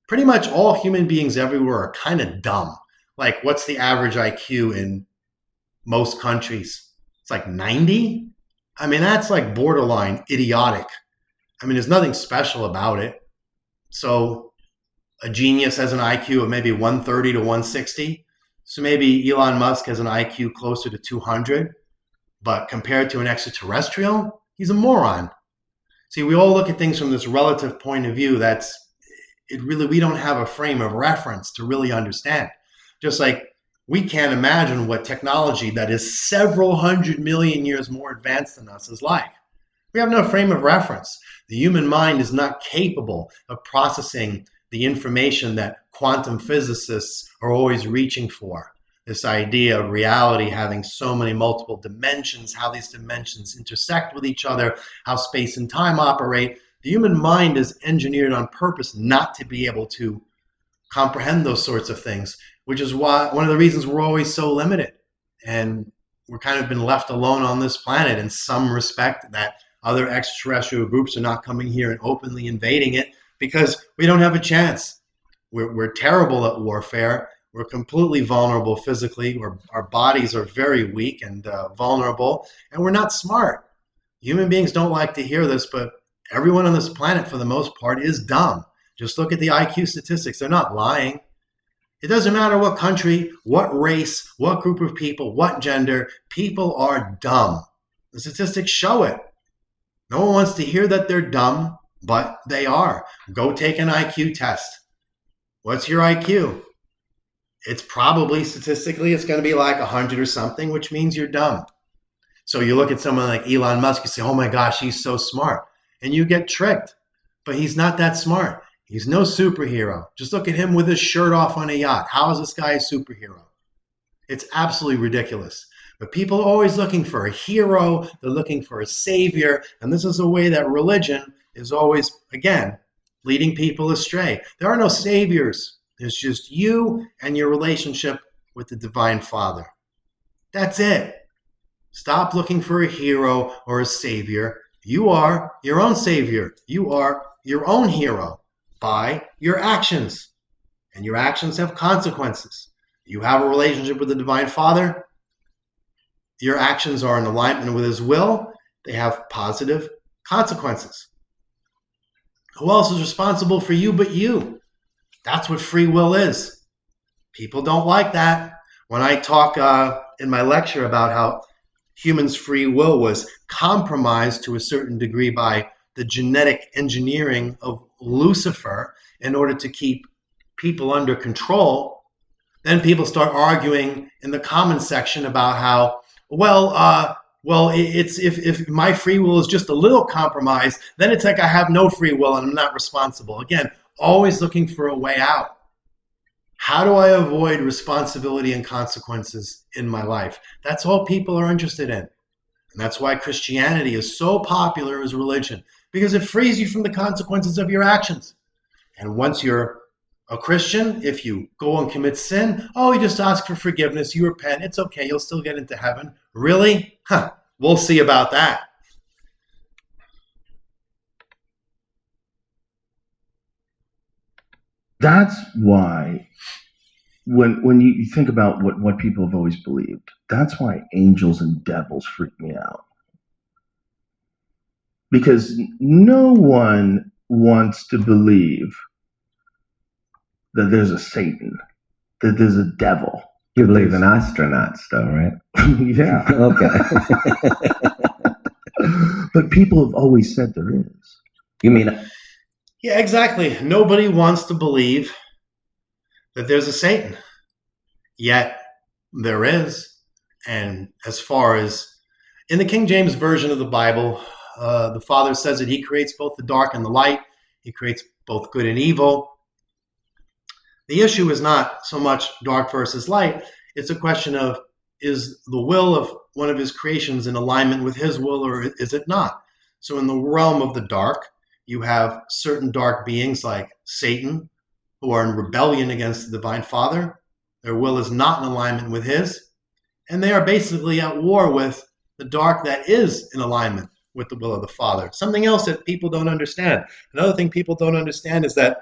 pretty much all human beings everywhere are kind of dumb. Like what's the average IQ in most countries? It's like 90? I mean, that's like borderline idiotic. I mean, there's nothing special about it. So a genius has an IQ of maybe 130 to 160. So maybe Elon Musk has an IQ closer to 200. But compared to an extraterrestrial, he's a moron. See, we all look at things from this relative point of view. We don't have a frame of reference to really understand. Just like we can't imagine what technology that is several hundred million years more advanced than us is like. We have no frame of reference. The human mind is not capable of processing the information that quantum physicists are always reaching for. this idea of reality having so many multiple dimensions, how these dimensions intersect with each other, how space and time operate. The human mind is engineered on purpose not to be able to comprehend those sorts of things, which is why one of the reasons we're always so limited. And we're kind of been left alone on this planet in some respect, that other extraterrestrial groups are not coming here and openly invading it because we don't have a chance. We're terrible at warfare. We're completely vulnerable physically. Our bodies are very weak and vulnerable, and we're not smart. Human beings don't like to hear this, but everyone on this planet, for the most part, is dumb. Just look at the IQ statistics. They're not lying. It doesn't matter what country, what race, what group of people, what gender. People are dumb. The statistics show it. No one wants to hear that they're dumb, but they are. Go take an IQ test. What's your IQ? It's probably, statistically, it's going to be like 100 or something, which means you're dumb. So you look at someone like Elon Musk, you say, oh my gosh, he's so smart. And you get tricked. But he's not that smart. He's no superhero. Just look at him with his shirt off on a yacht. How is this guy a superhero? It's absolutely ridiculous. But people are always looking for a hero. They're looking for a savior. And this is a way that religion is always, again, leading people astray. There are no saviors. There's just you and your relationship with the Divine Father. That's it. Stop looking for a hero or a savior. You are your own savior. You are your own hero by your actions. And your actions have consequences. You have a relationship with the Divine Father. Your actions are in alignment with His will. They have positive consequences. Who else is responsible for you but you? That's what free will is. People don't like that. When I talk in my lecture about how humans' free will was compromised to a certain degree by the genetic engineering of Lucifer in order to keep people under control, then people start arguing in the comment section about how, it's if my free will is just a little compromised, then it's like I have no free will and I'm not responsible. Again, always looking for a way out. How do I avoid responsibility and consequences in my life? That's all people are interested in. And that's why Christianity is so popular as religion, because it frees you from the consequences of your actions. And once you're a Christian, if you go and commit sin, you just ask for forgiveness, you repent, it's okay, you'll still get into heaven. Really? We'll see about that. That's why when you think about what people have always believed, that's why angels and devils freak me out. Because no one wants to believe that there's a Satan, that there's a devil. You believe in astronauts, though, right? Yeah. Okay. But people have always said there is. You mean? Yeah, exactly. Nobody wants to believe that there's a Satan. Yet there is. And as far as in the King James Version of the Bible, the Father says that He creates both the dark and the light. He creates both good and evil. The issue is not so much dark versus light. It's a question of, is the will of one of His creations in alignment with His will, or is it not? So in the realm of the dark, you have certain dark beings like Satan, who are in rebellion against the Divine Father. Their will is not in alignment with His. And they are basically at war with the dark that is in alignment with the will of the Father. Something else that people don't understand. Another thing people don't understand is that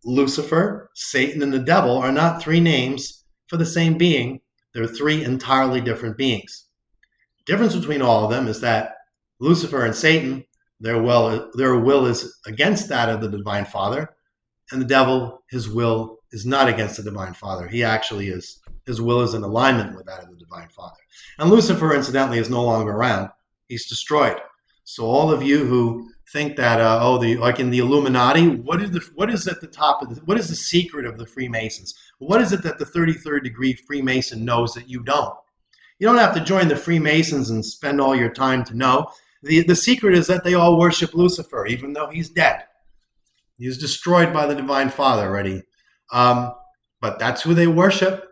Lucifer, Satan, and the devil are not three names for the same being. They're three entirely different beings. The difference between all of them is that Lucifer and Satan, their will is against that of the Divine Father, and the devil, his will is not against the Divine Father. He actually is, his will is in alignment with that of the Divine Father. And Lucifer, incidentally, is no longer around. He's destroyed. So all of you who think that, like in the Illuminati, what is at the top of what is the secret of the Freemasons? What is it that the 33rd degree Freemason knows that you don't? You don't have to join the Freemasons and spend all your time to know. The secret is that they all worship Lucifer, even though he's dead. He was destroyed by the Divine Father already. But that's who they worship.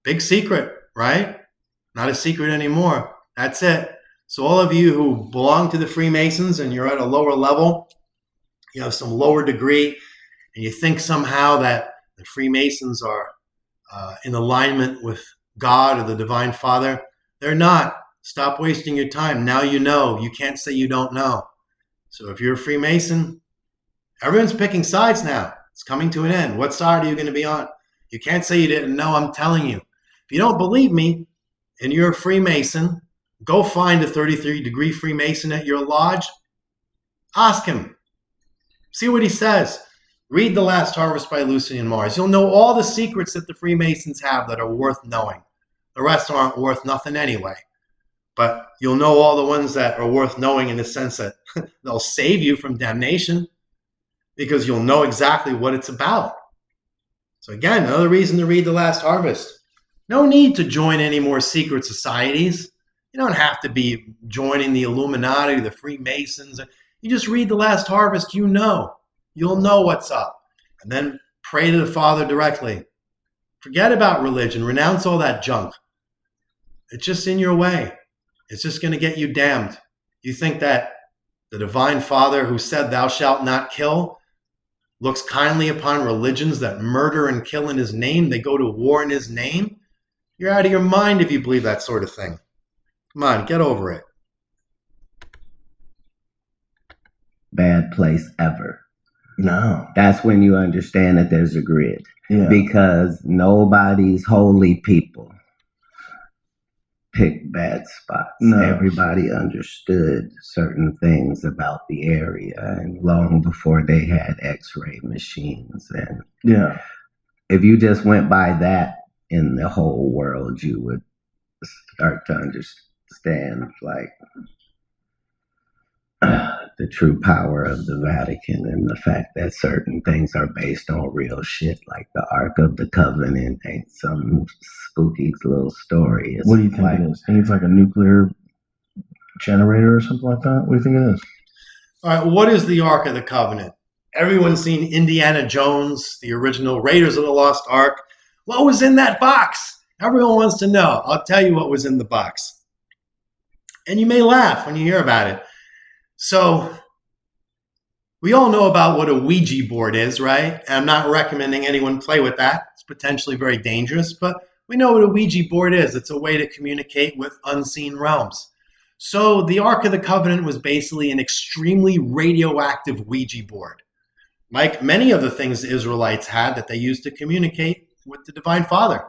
Big secret, right? Not a secret anymore. That's it. So all of you who belong to the Freemasons and you're at a lower level, you have some lower degree, and you think somehow that the Freemasons are in alignment with God or the Divine Father, they're not. Stop wasting your time. Now you know. You can't say you don't know. So if you're a Freemason, everyone's picking sides now. It's coming to an end. What side are you going to be on? You can't say you didn't know. I'm telling you. If you don't believe me and you're a Freemason, go find a 33-degree Freemason at your lodge. Ask him. See what he says. Read The Last Harvest by Lucien Mars. You'll know all the secrets that the Freemasons have that are worth knowing. The rest aren't worth nothing anyway. But you'll know all the ones that are worth knowing in the sense that they'll save you from damnation because you'll know exactly what it's about. So again, another reason to read The Last Harvest. No need to join any more secret societies. You don't have to be joining the Illuminati, the Freemasons. You just read The Last Harvest, you know. You'll know what's up. And then pray to the Father directly. Forget about religion. Renounce all that junk. It's just in your way. It's just going to get you damned. You think that the Divine Father who said, "Thou shalt not kill," looks kindly upon religions that murder and kill in his name? They go to war in his name? You're out of your mind if you believe that sort of thing. Come on, get over it. Bad place ever. No. That's when you understand that there's a grid. Yeah. Because nobody's holy people pick bad spots. No. Everybody understood certain things about the area, and long before they had x-ray machines. And Yeah. if you just went by that in the whole world, you would start to understand like the true power of the Vatican and the fact that certain things are based on real shit, like the Ark of the Covenant ain't some spooky little story. It's What do you think like, it is? Think it's like a nuclear generator or something like that? What do you think it is? All right, what is the Ark of the Covenant? Everyone's seen Indiana Jones, the original Raiders of the Lost Ark. What was in that box? Everyone wants to know. I'll tell you what was in the box. And you may laugh when you hear about it. So we all know about what a Ouija board is, right? And I'm not recommending anyone play with that. It's potentially very dangerous, but we know what a Ouija board is. It's a way to communicate with unseen realms. So the Ark of the Covenant was basically an extremely radioactive Ouija board, like many of the things the Israelites had that they used to communicate with the Divine Father.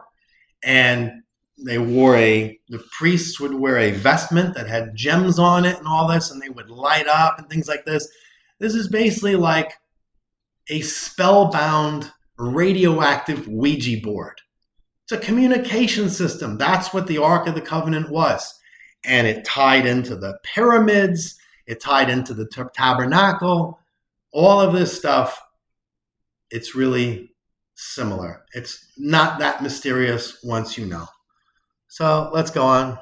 And the priests would wear a vestment that had gems on it and all this, and they would light up and things like this. This is basically like a spellbound radioactive Ouija board. It's a communication system. That's what the Ark of the Covenant was. And it tied into the pyramids. It tied into the tabernacle. All of this stuff, it's really similar. It's not that mysterious once you know. So let's go on.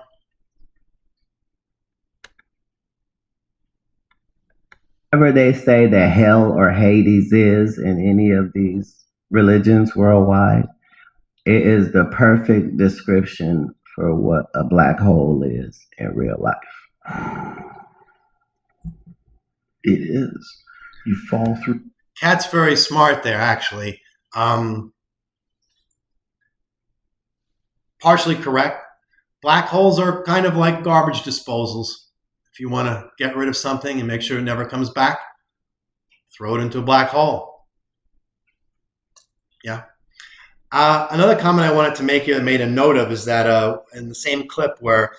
whatever they say that hell or Hades is in any of these religions worldwide, it is the perfect description for what a black hole is in real life. It is. You fall through. Katt's very smart there, actually. Partially correct. Black holes are kind of like garbage disposals. If you want to get rid of something and make sure it never comes back, throw it into a black hole. Yeah. Another comment I wanted to make here, made a note of, is that in the same clip where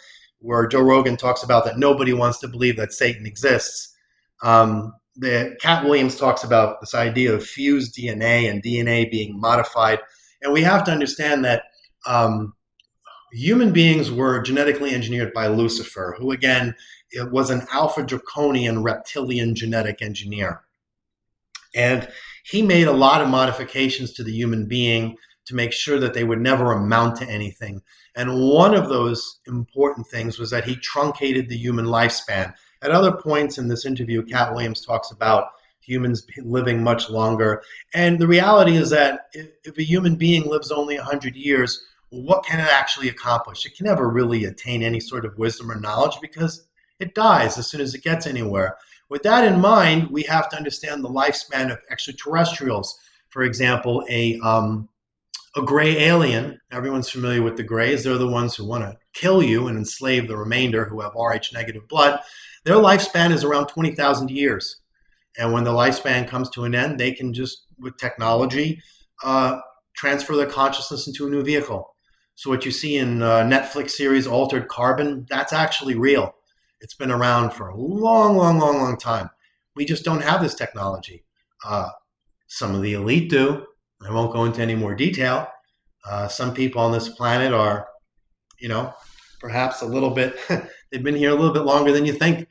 Joe Rogan talks about that nobody wants to believe that Satan exists, Katt Williams talks about this idea of fused DNA and DNA being modified. And we have to understand that human beings were genetically engineered by Lucifer, who, again, it was an alpha draconian reptilian genetic engineer. And he made a lot of modifications to the human being to make sure that they would never amount to anything. And one of those important things was that he truncated the human lifespan. At other points in this interview, Katt Williams talks about humans living much longer. And the reality is that if a human being lives only 100 years, what can it actually accomplish? It can never really attain any sort of wisdom or knowledge because it dies as soon as it gets anywhere. With that in mind, we have to understand the lifespan of extraterrestrials. For example, a gray alien. Everyone's familiar with the grays. They're the ones who want to kill you and enslave the remainder who have Rh negative blood. Their lifespan is around 20,000 years. And when the lifespan comes to an end, they can just, with technology, transfer their consciousness into a new vehicle. So what you see in Netflix series Altered Carbon, that's actually real. It's been around for a long time. We just don't have this technology. Some of the elite do. I won't go into any more detail. Some people on this planet are, perhaps a little bit, they've been here a little bit longer than you think.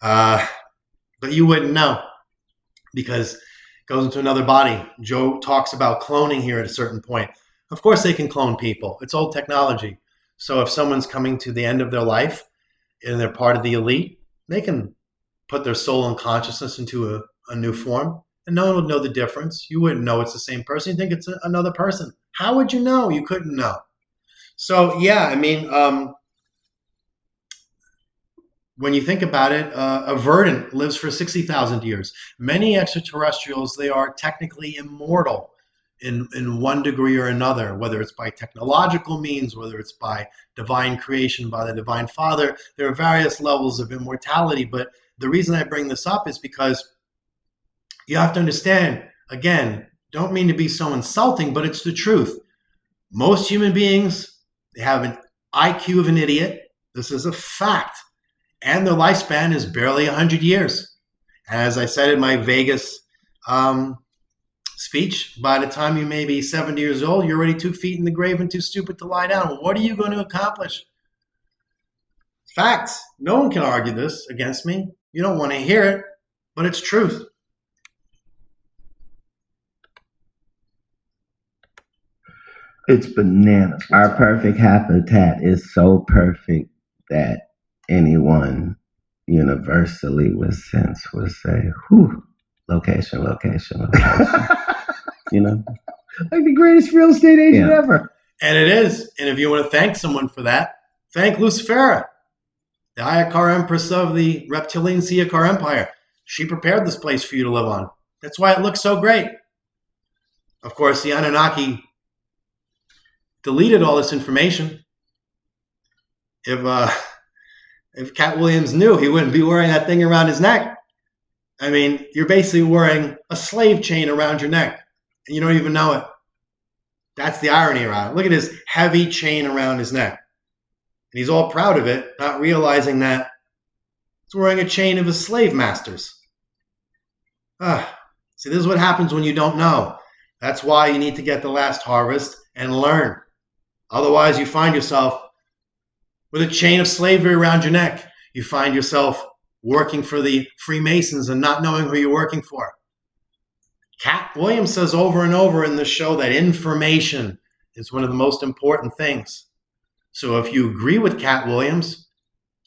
But you wouldn't know because it goes into another body. Joe talks about cloning here at a certain point. Of course they can clone people. It's old technology. So if someone's coming to the end of their life and they're part of the elite, they can put their soul and consciousness into a new form. And no one would know the difference. You wouldn't know it's the same person. You think it's another person. How would you know? You couldn't know. So, yeah, I mean, when you think about it, a verdant lives for 60,000 years. Many extraterrestrials, they are technically immortal in one degree or another, whether it's by technological means, whether it's by divine creation, by the divine Father. There are various levels of immortality. But the reason I bring this up is because you have to understand, again, don't mean to be so insulting, but it's the truth. Most human beings, they have an IQ of an idiot. This is a fact. And their lifespan is barely 100 years. And as I said in my Vegas speech, by the time you may be 70 years old, you're already 2 feet in the grave and too stupid to lie down. What are you going to accomplish? Facts. No one can argue this against me. You don't want to hear it, but it's truth. It's bananas. Our perfect habitat is so perfect that anyone universally with sense would say, whew, location. Like the greatest real estate agent ever. And it is. And if you want to thank someone for that, thank Lucifera, the Ayakar Empress of the reptilian Siakar Empire. She prepared this place for you to live on. That's why it looks so great. Of course, the Anunnaki deleted all this information. If Katt Williams knew, he wouldn't be wearing that thing around his neck. I mean, you're basically wearing a slave chain around your neck, and you don't even know it. That's the irony around it. Look at his heavy chain around his neck. And he's all proud of it, not realizing that he's wearing a chain of his slave masters. See, this is what happens when you don't know. That's why you need to get the last harvest and learn. Otherwise, you find yourself with a chain of slavery around your neck. You find yourself working for the Freemasons and not knowing who you're working for. Katt Williams says over and over in the show that information is one of the most important things. So if you agree with Katt Williams,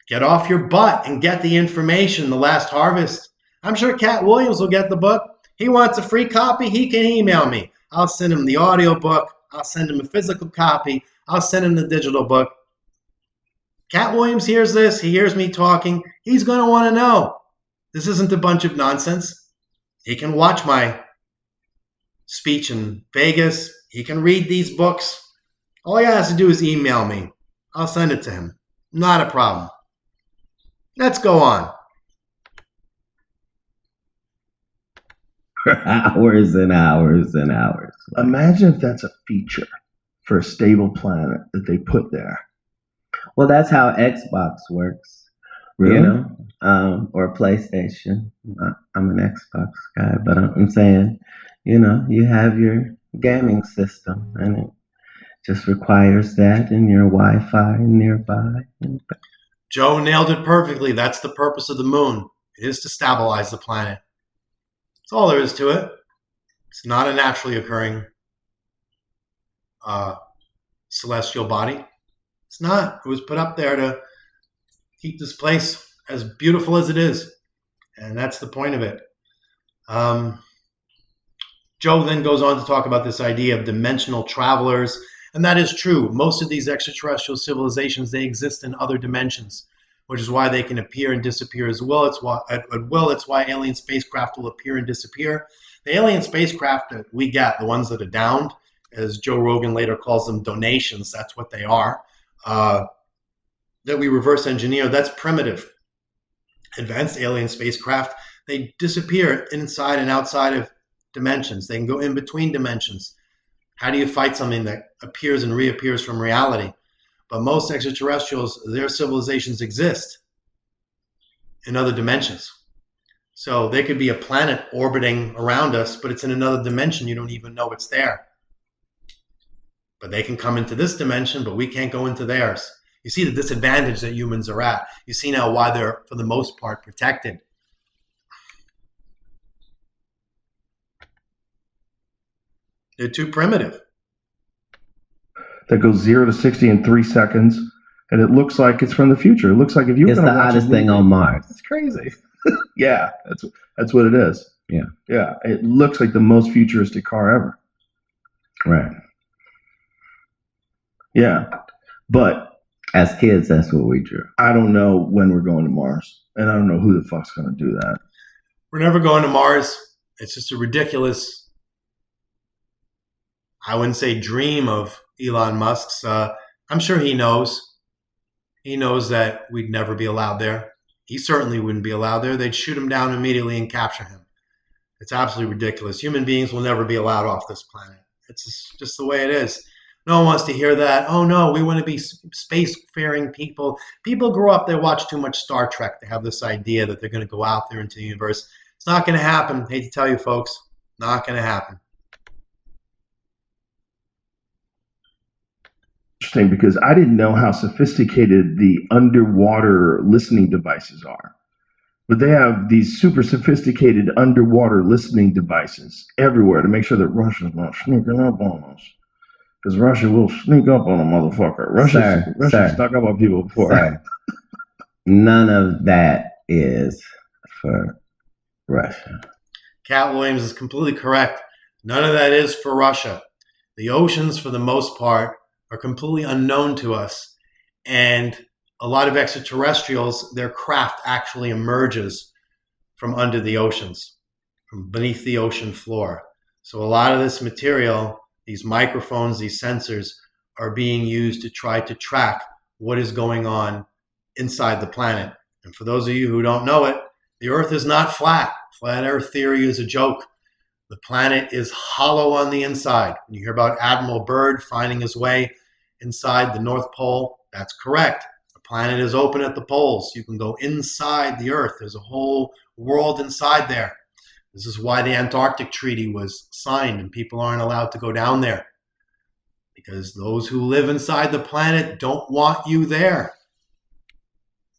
get off your butt and get the information, The Last Harvest. I'm sure Katt Williams will get the book. He wants a free copy, he can email me. I'll send him the audio book. I'll send him a physical copy. I'll send him the digital book. Katt Williams hears this. He hears me talking. He's going to want to know. This isn't a bunch of nonsense. He can watch my speech in Vegas. He can read these books. All he has to do is email me. I'll send it to him. Not a problem. Let's go on. For hours and hours and hours. Imagine if that's a feature for a stable planet that they put there. Well, that's how Xbox works. Really? Or PlayStation. I'm an Xbox guy, but I'm saying, you have your gaming system, and it just requires that and your Wi-Fi nearby. Joe nailed it perfectly. That's the purpose of the moon. It is to stabilize the planet. That's all there is to it. It's not a naturally occurring celestial body. It's not. It was put up there to keep this place as beautiful as it is. And that's the point of it. Joe then goes on to talk about this idea of dimensional travelers. And that is true. Most of these extraterrestrial civilizations, they exist in other dimensions, which is why they can appear and disappear as well. It's why alien spacecraft will appear and disappear. The alien spacecraft that we get, the ones that are downed, as Joe Rogan later calls them, donations, that's what they are, that we reverse engineer, that's primitive. Advanced alien spacecraft, they disappear inside and outside of dimensions. They can go in between dimensions. How do you fight something that appears and reappears from reality? But most extraterrestrials, their civilizations exist in other dimensions. So they could be a planet orbiting around us, but it's in another dimension. You don't even know it's there. But they can come into this dimension, but we can't go into theirs. You see the disadvantage that humans are at. You see now why they're, for the most part, protected. They're too primitive. That goes 0 to 60 in 3 seconds, and it looks like it's from the future. It looks like if you're It's going the to watch hottest a thing movie, on Mars. it's crazy. Yeah, that's what it is. Yeah. Yeah, it looks like the most futuristic car ever. Right. Yeah, but As kids, that's what we drew. I don't know when we're going to Mars, and I don't know who the fuck's going to do that. We're never going to Mars. It's just a ridiculous, I wouldn't say dream of Elon Musk's. I'm sure he knows. He knows that we'd never be allowed there. He certainly wouldn't be allowed there. They'd shoot him down immediately and capture him. It's absolutely ridiculous. Human beings will never be allowed off this planet. It's just the way it is. No one wants to hear that. Oh, no, we want to be spacefaring people. People grow up, they watch too much Star Trek. They have this idea that they're going to go out there into the universe. It's not going to happen. Hate to tell you, folks. Not going to happen. Interesting, because I didn't know how sophisticated the underwater listening devices are. But they have these super sophisticated underwater listening devices everywhere to make sure that Russia's not sneaking up on us. Because Russia will sneak up on a motherfucker. Russia's stuck up on people before. Sir, none of that is for Russia. Katt Williams is completely correct. None of that is for Russia. The oceans, for the most part, are completely unknown to us. And a lot of extraterrestrials, their craft actually emerges from under the oceans, from beneath the ocean floor. So a lot of this material, these microphones, these sensors, are being used to try to track what is going on inside the planet. And for those of you who don't know it, the Earth is not flat. Flat Earth theory is a joke. The planet is hollow on the inside. When you hear about Admiral Byrd finding his way inside the North Pole, that's correct. The planet is open at the poles. You can go inside the Earth. There's a whole world inside there. This is why the Antarctic Treaty was signed and people aren't allowed to go down there. Because those who live inside the planet don't want you there.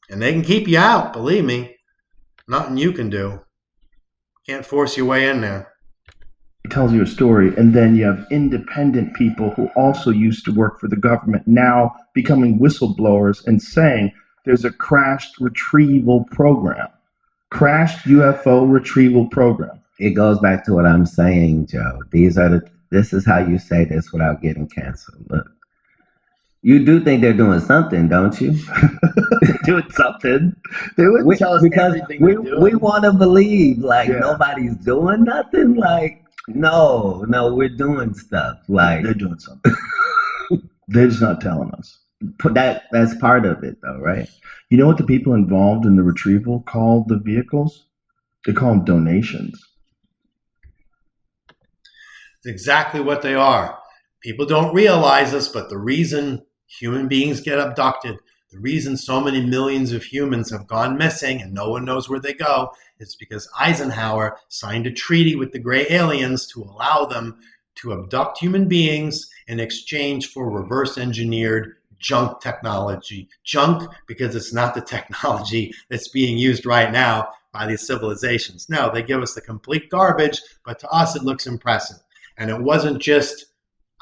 And they can keep you out, believe me. Nothing you can do. Can't force your way in there. It tells you a story, and then you have independent people who also used to work for the government now becoming whistleblowers and saying there's a crashed retrieval program. Crashed UFO retrieval program. It goes back to what I'm saying, Joe. This is how you say this without getting canceled. Look, you do think they're doing something, don't you? Doing something. They wouldn't tell us because everything they're doing. we want to believe Yeah. nobody's doing nothing. No, we're doing stuff. They're doing something. They're just not telling us. That's part of it, though, right? You know what the people involved in the retrieval call the vehicles? They call them donations. It's exactly what they are. People don't realize this, but the reason human beings get abducted, the reason so many millions of humans have gone missing and no one knows where they go, is because Eisenhower signed a treaty with the gray aliens to allow them to abduct human beings in exchange for reverse engineered junk technology. Junk because it's not the technology that's being used right now by these civilizations. No, they give us the complete garbage, but to us it looks impressive. And it wasn't just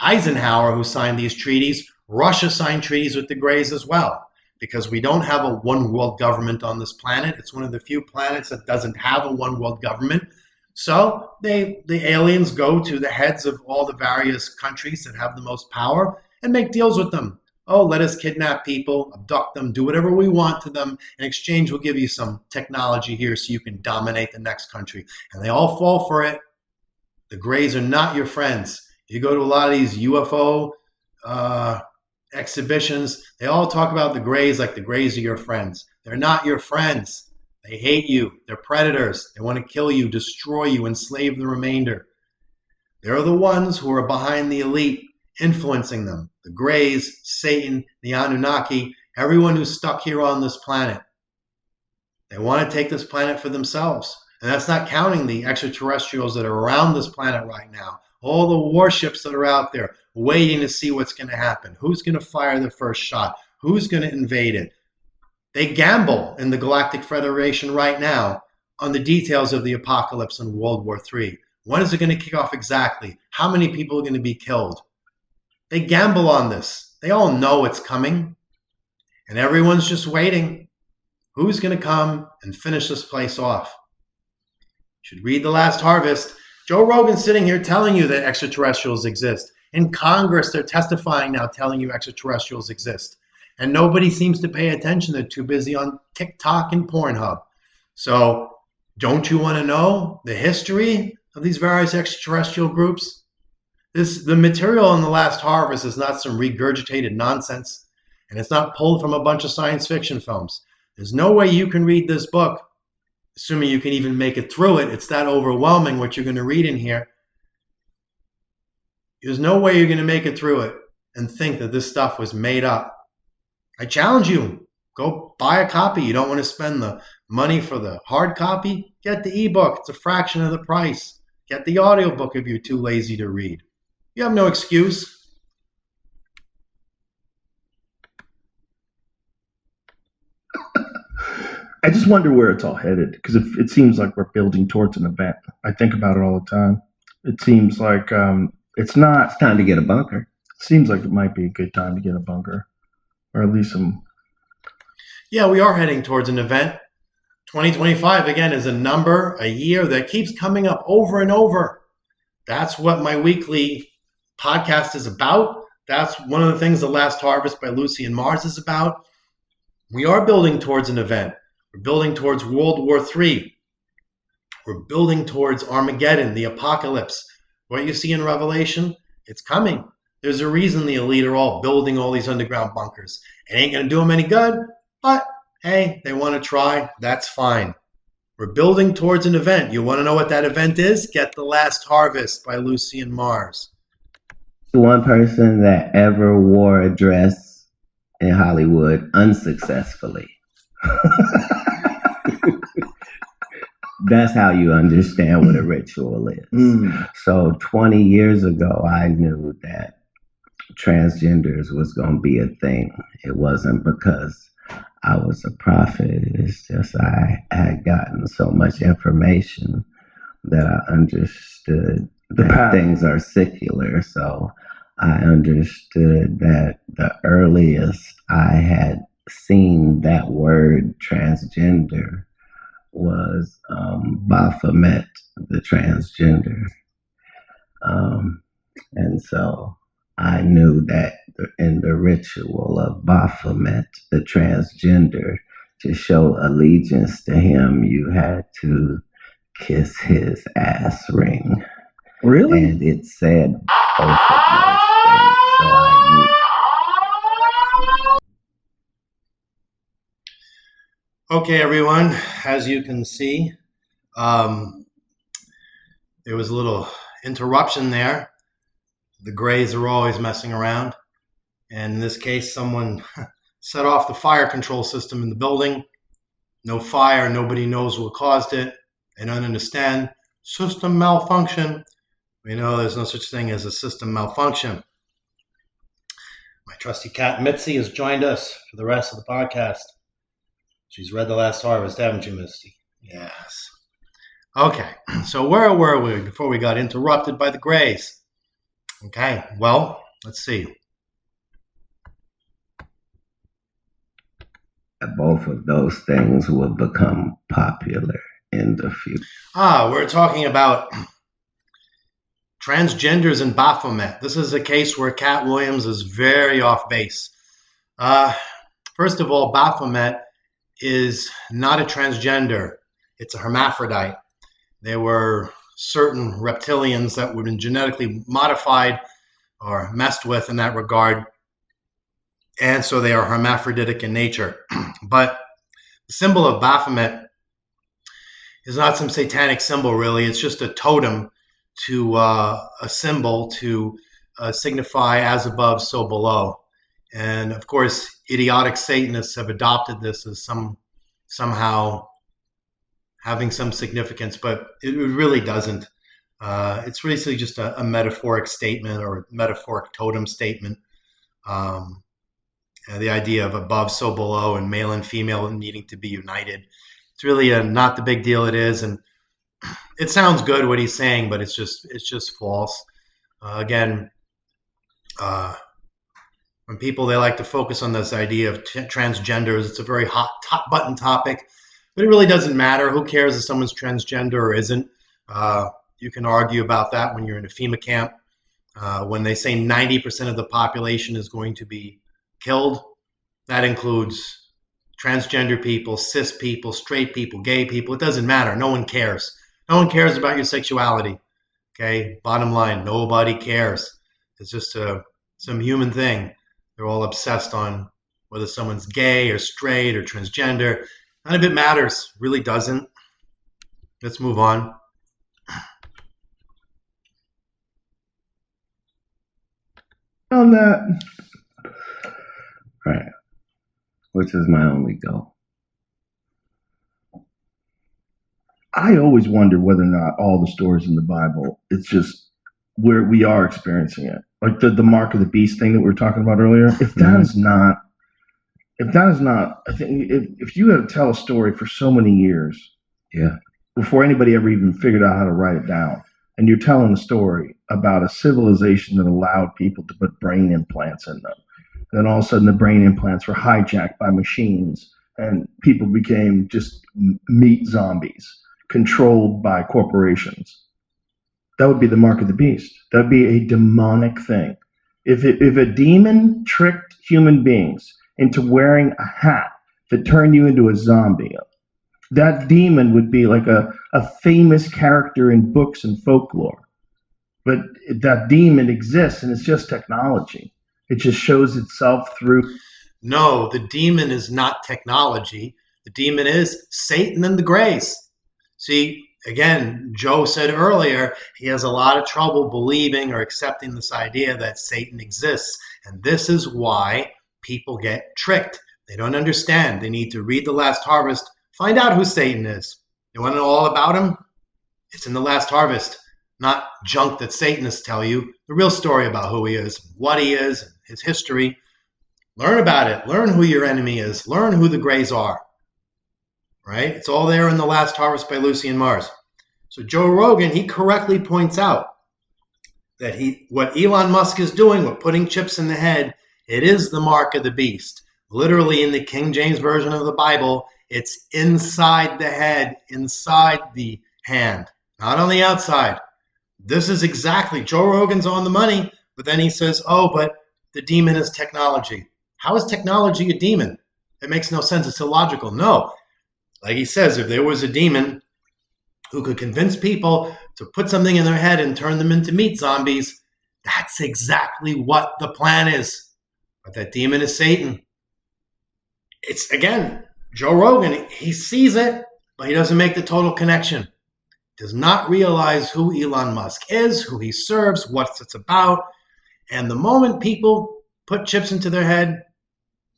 Eisenhower who signed these treaties. Russia signed treaties with the Greys as well, because we don't have a one world government on this planet. It's one of the few planets that doesn't have a one world government. So the aliens go to the heads of all the various countries that have the most power and make deals with them. Oh, let us kidnap people, abduct them, do whatever we want to them. In exchange, we'll give you some technology here so you can dominate the next country. And they all fall for it. The Greys are not your friends. You go to a lot of these UFO exhibitions, they all talk about the Greys like the Greys are your friends. They're not your friends. They hate you. They're predators. They want to kill you, destroy you, enslave the remainder. They're the ones who are behind the elite, influencing them. The Greys, Satan, the Anunnaki, everyone who's stuck here on this planet. They want to take this planet for themselves. And that's not counting the extraterrestrials that are around this planet right now. All the warships that are out there waiting to see what's going to happen. Who's going to fire the first shot? Who's going to invade it? They gamble in the Galactic Federation right now on the details of the apocalypse in World War III. When is it going to kick off exactly? How many people are going to be killed? They gamble on this. They all know it's coming. And everyone's just waiting. Who's going to come and finish this place off? You should read The Last Harvest. Joe Rogan's sitting here telling you that extraterrestrials exist. In Congress, they're testifying now telling you extraterrestrials exist. And nobody seems to pay attention. They're too busy on TikTok and Pornhub. So don't you want to know the history of these various extraterrestrial groups? The material in The Last Harvest is not some regurgitated nonsense. And it's not pulled from a bunch of science fiction films. There's no way you can read this book, assuming you can even make it through it. It's that overwhelming what you're going to read in here. There's no way you're going to make it through it and think that this stuff was made up. I challenge you, go buy a copy. You don't want to spend the money for the hard copy? Get the ebook. It's a fraction of the price. Get the audiobook if you're too lazy to read. You have no excuse. I just wonder where it's all headed, because it seems like we're building towards an event. I think about it all the time. It seems like it's not. It's time to get a bunker. Seems like it might be a good time to get a bunker, or at least some. Yeah, we are heading towards an event. 2025, again, is a number, a year that keeps coming up over and over. That's what my weekly podcast is about. That's one of the things The Last Harvest by Lucy and Mars is about. We are building towards an event. We're building towards World War III. We're building towards Armageddon, the apocalypse. What you see in Revelation, it's coming. There's a reason the elite are all building all these underground bunkers. It ain't going to do them any good, but hey, they want to try. That's fine. We're building towards an event. You want to know what that event is? Get The Last Harvest by Lucy and Mars. The one person that ever wore a dress in Hollywood unsuccessfully. That's how you understand what a ritual is. So 20 years ago, I knew that transgenders was going to be a thing. It wasn't because I was a prophet. It's just I had gotten so much information that I understood that things are secular. So I understood that the earliest I had seen that word transgender was Baphomet, the transgender. And so I knew that in the ritual of Baphomet, the transgender, to show allegiance to him, you had to kiss his ass ring. Really? And it said both of those things. So I knew. Okay, everyone, as you can see, there was a little interruption there. The Greys are always messing around. And in this case, someone set off the fire control system in the building. No fire, nobody knows what caused it. They don't understand. System malfunction. We know there's no such thing as a system malfunction. My trusty cat Mitzi has joined us for the rest of the podcast. She's read The Last Harvest, haven't you, Misty? Yes. Okay, so where were we before we got interrupted by the Greys? Okay, well, let's see. Both of those things will become popular in the future. We're talking about Transgenders in Baphomet. This is a case where Katt Williams is very off base. First of all, Baphomet is not a transgender. It's a hermaphrodite. There were certain reptilians that were genetically modified or messed with in that regard, and so they are hermaphroditic in nature. But the symbol of Baphomet is not some satanic symbol, really. It's just a totem to a symbol to signify as above, so below. And of course, idiotic Satanists have adopted this as somehow having some significance, but it really doesn't. It's basically just a metaphoric statement or a metaphoric totem statement. The idea of above, so below, and male and female needing to be united. It's really not the big deal it is, and it sounds good what he's saying, but it's just false. Again, when people, they like to focus on this idea of transgenders, it's a very hot button topic, but it really doesn't matter. Who cares if someone's transgender or isn't? You can argue about that when you're in a FEMA camp. When they say 90% of the population is going to be killed, that includes transgender people, cis people, straight people, gay people. It doesn't matter. No one cares. No one cares about your sexuality. Okay? Bottom line, nobody cares. It's just some human thing. They're all obsessed on whether someone's gay or straight or transgender. None of it matters. Really doesn't. Let's move on. On that. Right. Which is my only goal. I always wonder whether or not all the stories in the Bible, it's just where we are experiencing it. Like the mark of the beast thing that we were talking about earlier. If that is not, I think if you had to tell a story for so many years, yeah, before anybody ever even figured out how to write it down, and you're telling a story about a civilization that allowed people to put brain implants in them, then all of a sudden the brain implants were hijacked by machines, and people became just meat zombies controlled by corporations. That would be the mark of the beast. That would be a demonic thing. If a demon tricked human beings into wearing a hat that turned you into a zombie, that demon would be like a famous character in books and folklore. But that demon exists, and it's just technology. It just shows itself through. No, the demon is not technology. The demon is Satan and the Greys. See, again, Joe said earlier, he has a lot of trouble believing or accepting this idea that Satan exists. And this is why people get tricked. They don't understand. They need to read The Last Harvest, find out who Satan is. You want to know all about him? It's in The Last Harvest, not junk that Satanists tell you. The real story about who he is, what he is, his history. Learn about it. Learn who your enemy is. Learn who the Greys are. Right? It's all there in The Last Harvest by Lucien Mars. So Joe Rogan, he correctly points out that what Elon Musk is doing with putting chips in the head, it is the mark of the beast. Literally in the King James Version of the Bible, it's inside the head, inside the hand, not on the outside. This is exactly, Joe Rogan's on the money, but then he says, oh, but the demon is technology. How is technology a demon? It makes no sense. It's illogical. No. Like he says, if there was a demon who could convince people to put something in their head and turn them into meat zombies, that's exactly what the plan is. But that demon is Satan. It's, again, Joe Rogan, he sees it, but he doesn't make the total connection. Does not realize who Elon Musk is, who he serves, what it's about. And the moment people put chips into their head,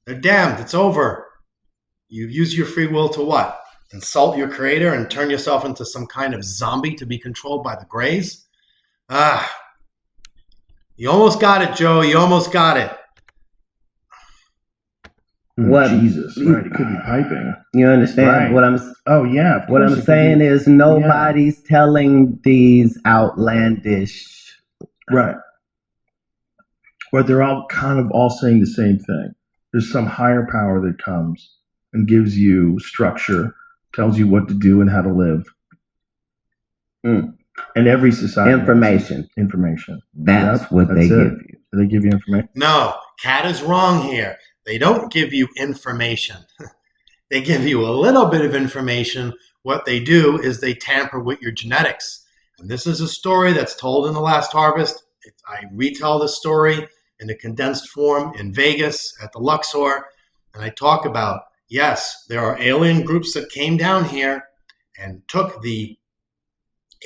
they're damned. It's over. You use your free will to what? Insult your creator and turn yourself into some kind of zombie to be controlled by the Greys? You almost got it, Joe. You almost got it. What? Jesus, right? It could be piping. You understand Right. what I'm? Oh yeah. What I'm saying is nobody's telling these outlandish. Right. But they're all kind of all saying the same thing. There's some higher power that comes and gives you structure, tells you what to do and how to live. And every society Information. Information. That's Yep, what they that's it. give you. Do they give you information? No, Katt is wrong here. They don't give you information. They give you a little bit of information. What they do is they tamper with your genetics. And this is a story that's told in The Last Harvest. I retell the story in a condensed form in Vegas at the Luxor. And I talk about, yes, there are alien groups that came down here and took the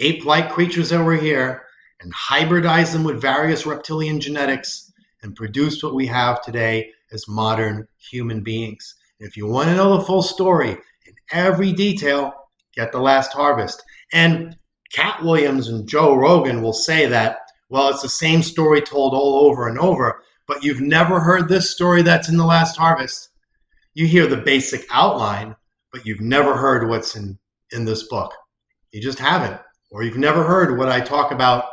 ape-like creatures that were here and hybridized them with various reptilian genetics and produced what we have today as modern human beings. If you want to know the full story in every detail, get The Last Harvest. And Katt Williams and Joe Rogan will say that, well, it's the same story told all over and over, but you've never heard this story that's in The Last Harvest. You hear the basic outline, but you've never heard what's in this book. You just haven't. Or you've never heard what I talk about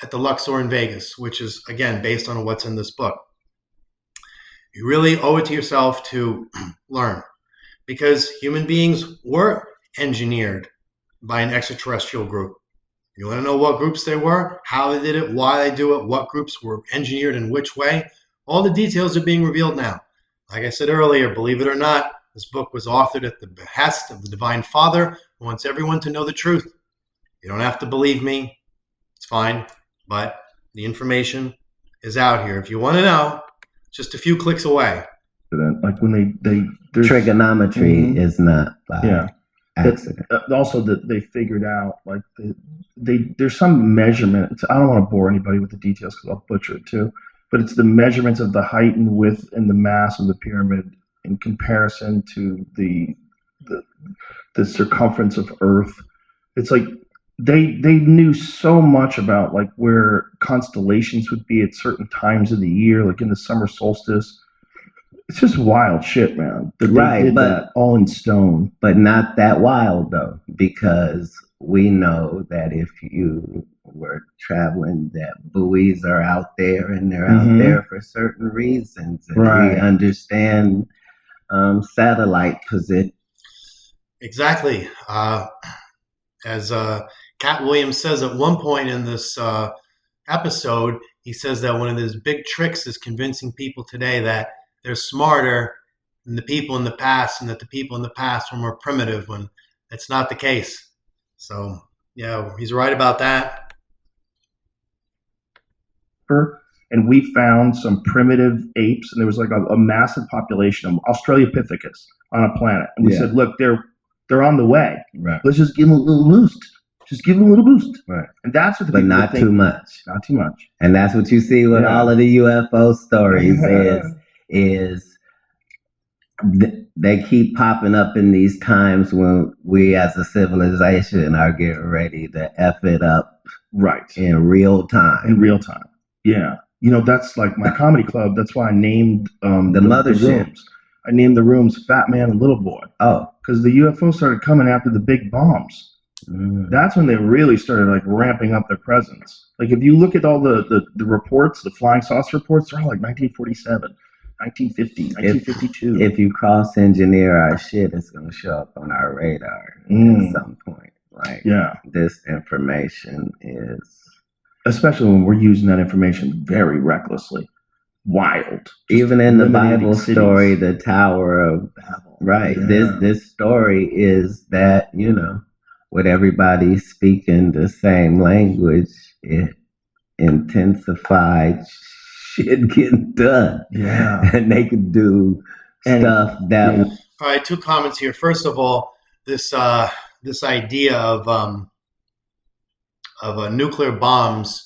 at the Luxor in Vegas, which is, again, based on what's in this book. You really owe it to yourself to learn, because human beings were engineered by an extraterrestrial group. You want to know what groups they were, how they did it, why they do it, what groups were engineered in which way? All the details are being revealed now. Like I said earlier, believe it or not, this book was authored at the behest of the Divine Father, who wants everyone to know the truth. You don't have to believe me. It's fine. But the information is out here. If you want to know, just a few clicks away. Like when they Trigonometry is not by accident. Also, that they figured out, like there's some measurement. I don't want to bore anybody with the details because I'll butcher it too. But it's the measurements of the height and width and the mass of the pyramid in comparison to the circumference of Earth. It's like they knew so much about like where constellations would be at certain times of the year, like in the summer solstice. It's just wild shit, man. They did that all in stone. But not that wild though, because we know that if you were traveling, that buoys are out there and they're out there for certain reasons. And we understand satellite position. Exactly. As Katt Williams says at one point in this episode, he says that one of his big tricks is convincing people today that they're smarter than the people in the past, and that the people in the past were more primitive, when that's not the case. So, yeah, he's right about that. And we found some primitive apes, and there was like a massive population of Australopithecus on a planet. And we said, look, they're on the way. Right. Let's just give them a little boost. Just give them a little boost. Right. And that's what the but people not think. Too much. Not too much. And that's what you see with all of the UFO stories is they keep popping up in these times when we as a civilization are getting ready to F it up in real time. In real time. Yeah. You know, that's like my comedy club. That's why I named the mothership. rooms. I named the rooms Fat Man and Little Boy. Oh. Because the UFO started coming after the big bombs. That's when they really started like ramping up their presence. Like if you look at all the reports, the flying saucer reports, they're all like 1947, 1950, 1952. If you cross-engineer our shit, it's going to show up on our radar at some point. Like this information is... Especially when we're using that information very recklessly. Wild. Even in the Bible story, the Tower of Babel. Right. Yeah. This story is that, you know, with everybody speaking the same language, it intensified shit getting done. Yeah. And they could do stuff that... All right, two comments here. First of all, this idea of nuclear bombs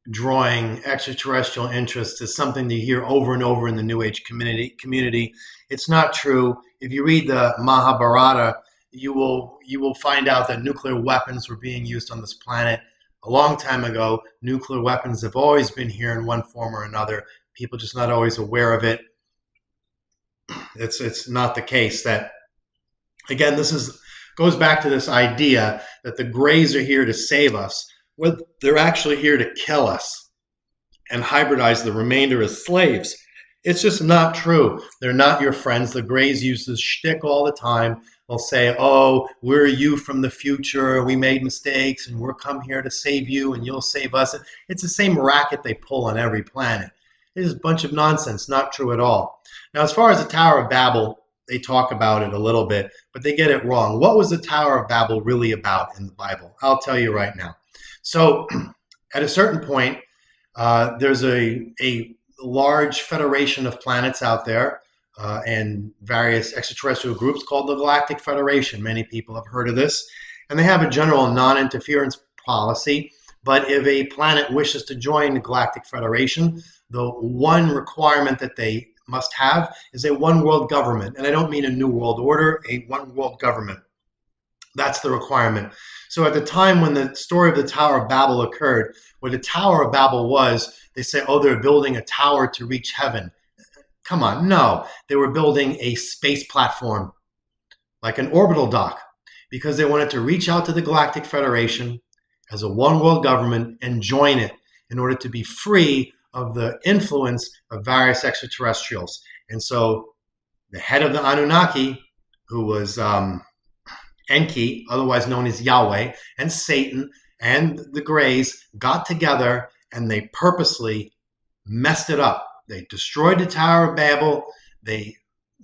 drawing extraterrestrial interest is something that you hear over and over in the New Age community. It's not true. If you read the Mahabharata, you will find out that nuclear weapons were being used on this planet a long time ago. Nuclear weapons have always been here in one form or another. People just not always aware of it. It's not the case. That, again, goes back to this idea that the Greys are here to save us. Well, they're actually here to kill us and hybridize the remainder as slaves. It's just not true. They're not your friends. The Greys use this shtick all the time. They'll say, "Oh, we're you from the future. We made mistakes, and we're come here to save you, and you'll save us." It's the same racket they pull on every planet. It is a bunch of nonsense. Not true at all. Now, as far as the Tower of Babel, they talk about it a little bit, but they get it wrong. What was the Tower of Babel really about in the Bible? I'll tell you right now. So, at a certain point, there's a large federation of planets out there and various extraterrestrial groups called the Galactic Federation. Many people have heard of this. And they have a general non-interference policy. But if a planet wishes to join the Galactic Federation, the one requirement that they must have is a one world government. And I don't mean a new world order, a one world government. That's the requirement. So at the time when the story of the Tower of Babel occurred, what the Tower of Babel was, they say, oh, they're building a tower to reach heaven. Come on, no. They were building a space platform, like an orbital dock, because they wanted to reach out to the Galactic Federation as a one world government and join it in order to be free of the influence of various extraterrestrials. And so the head of the Anunnaki, who was Enki, otherwise known as Yahweh, and Satan and the Greys got together and they purposely messed it up. They destroyed the Tower of Babel. They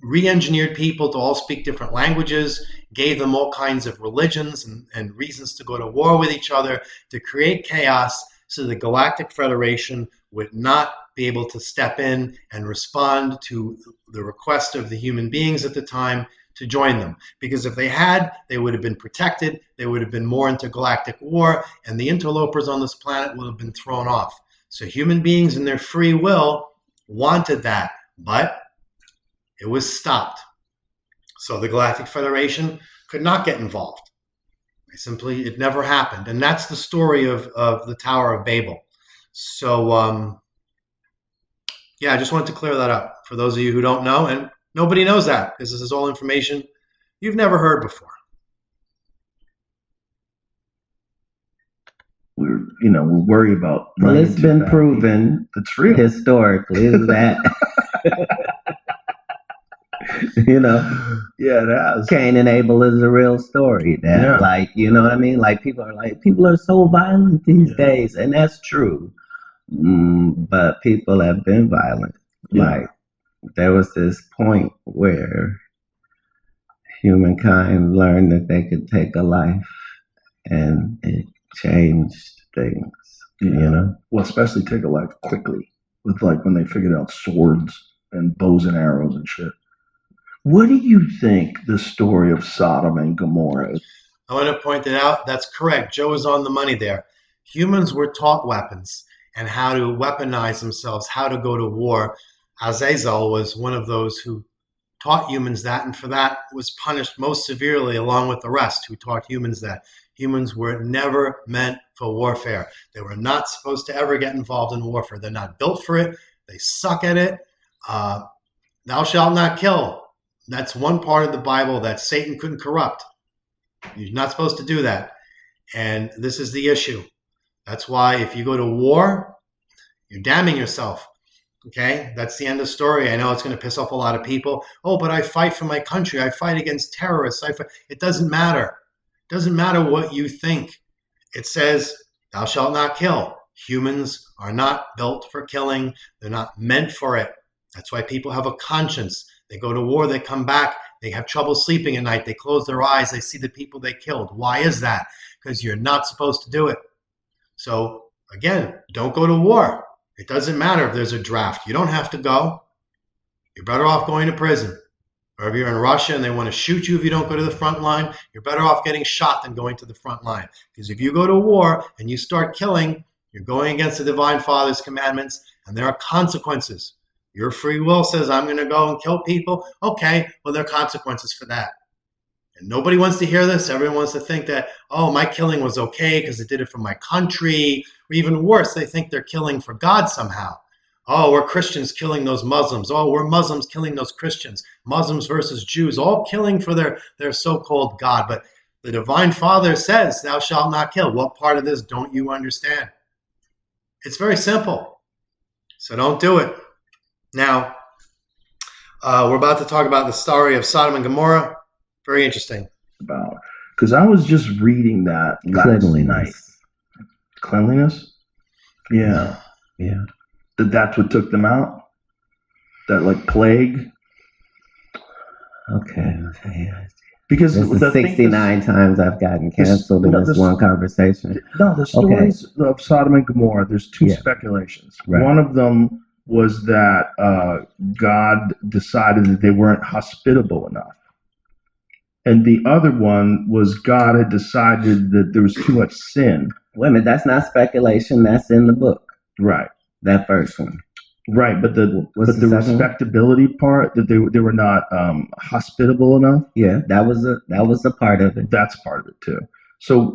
re-engineered people to all speak different languages, gave them all kinds of religions and reasons to go to war with each other, to create chaos so the Galactic Federation would not be able to step in and respond to the request of the human beings at the time to join them. Because if they had, they would have been protected, they would have been more into galactic war, and the interlopers on this planet would have been thrown off. So human beings in their free will wanted that, but it was stopped. So the Galactic Federation could not get involved. It never happened. And that's the story of the Tower of Babel. So, yeah, I just wanted to clear that up for those of you who don't know. And nobody knows that because this is all information you've never heard before. We worry about. Well, it's been proven that's real historically that yeah, it has. Cain and Abel is a real story. That what I mean? Like people are so violent these days, and that's true. But people have been violent. Yeah. Like there was this point where humankind learned that they could take a life, and it changed things. Well, especially take a life quickly with when they figured out swords and bows and arrows and shit. What do you think the story of Sodom and Gomorrah is? I want to point it out. That's correct. Joe is on the money there. Humans were taught weapons and how to weaponize themselves, how to go to war. Azazel was one of those who taught humans that, and for that was punished most severely along with the rest who taught humans that. Humans were never meant for warfare. They were not supposed to ever get involved in warfare. They're not built for it. They suck at it. Thou shalt not kill. That's one part of the Bible that Satan couldn't corrupt. You're not supposed to do that. And this is the issue. That's why if you go to war, you're damning yourself. Okay? That's the end of the story. I know it's going to piss off a lot of people. Oh, but I fight for my country. I fight against terrorists. It doesn't matter. It doesn't matter what you think. It says, thou shalt not kill. Humans are not built for killing. They're not meant for it. That's why people have a conscience. They go to war, they come back, they have trouble sleeping at night, they close their eyes, they see the people they killed. Why is that? Because you're not supposed to do it. So, again, don't go to war. It doesn't matter if there's a draft. You don't have to go. You're better off going to prison. Or if you're in Russia and they want to shoot you if you don't go to the front line, you're better off getting shot than going to the front line. Because if you go to war and you start killing, you're going against the Divine Father's commandments, and there are consequences. Your free will says, I'm going to go and kill people. Okay, well, there are consequences for that. And nobody wants to hear this. Everyone wants to think that, oh, my killing was okay because it did it for my country. Or even worse, they think they're killing for God somehow. Oh, we're Christians killing those Muslims. Oh, we're Muslims killing those Christians. Muslims versus Jews, all killing for their so-called God. But the Divine Father says, thou shalt not kill. What part of this don't you understand? It's very simple. So don't do it. Now, We're about to talk about the story of Sodom and Gomorrah. Very interesting. About because I was just reading that last night. Cleanliness? Yeah. Yeah. That's what took them out? That like plague? Okay. Because this is 69 times I've gotten canceled in this one conversation. No, the stories of Sodom and Gomorrah, there's two speculations. Right. One of them was that God decided that they weren't hospitable enough. And the other one was God had decided that there was too much sin. Wait a minute, that's not speculation. That's in the book. Right. That first one. Right, but the respectability part, that they were not hospitable enough. Yeah, that was a part of it. That's part of it too. So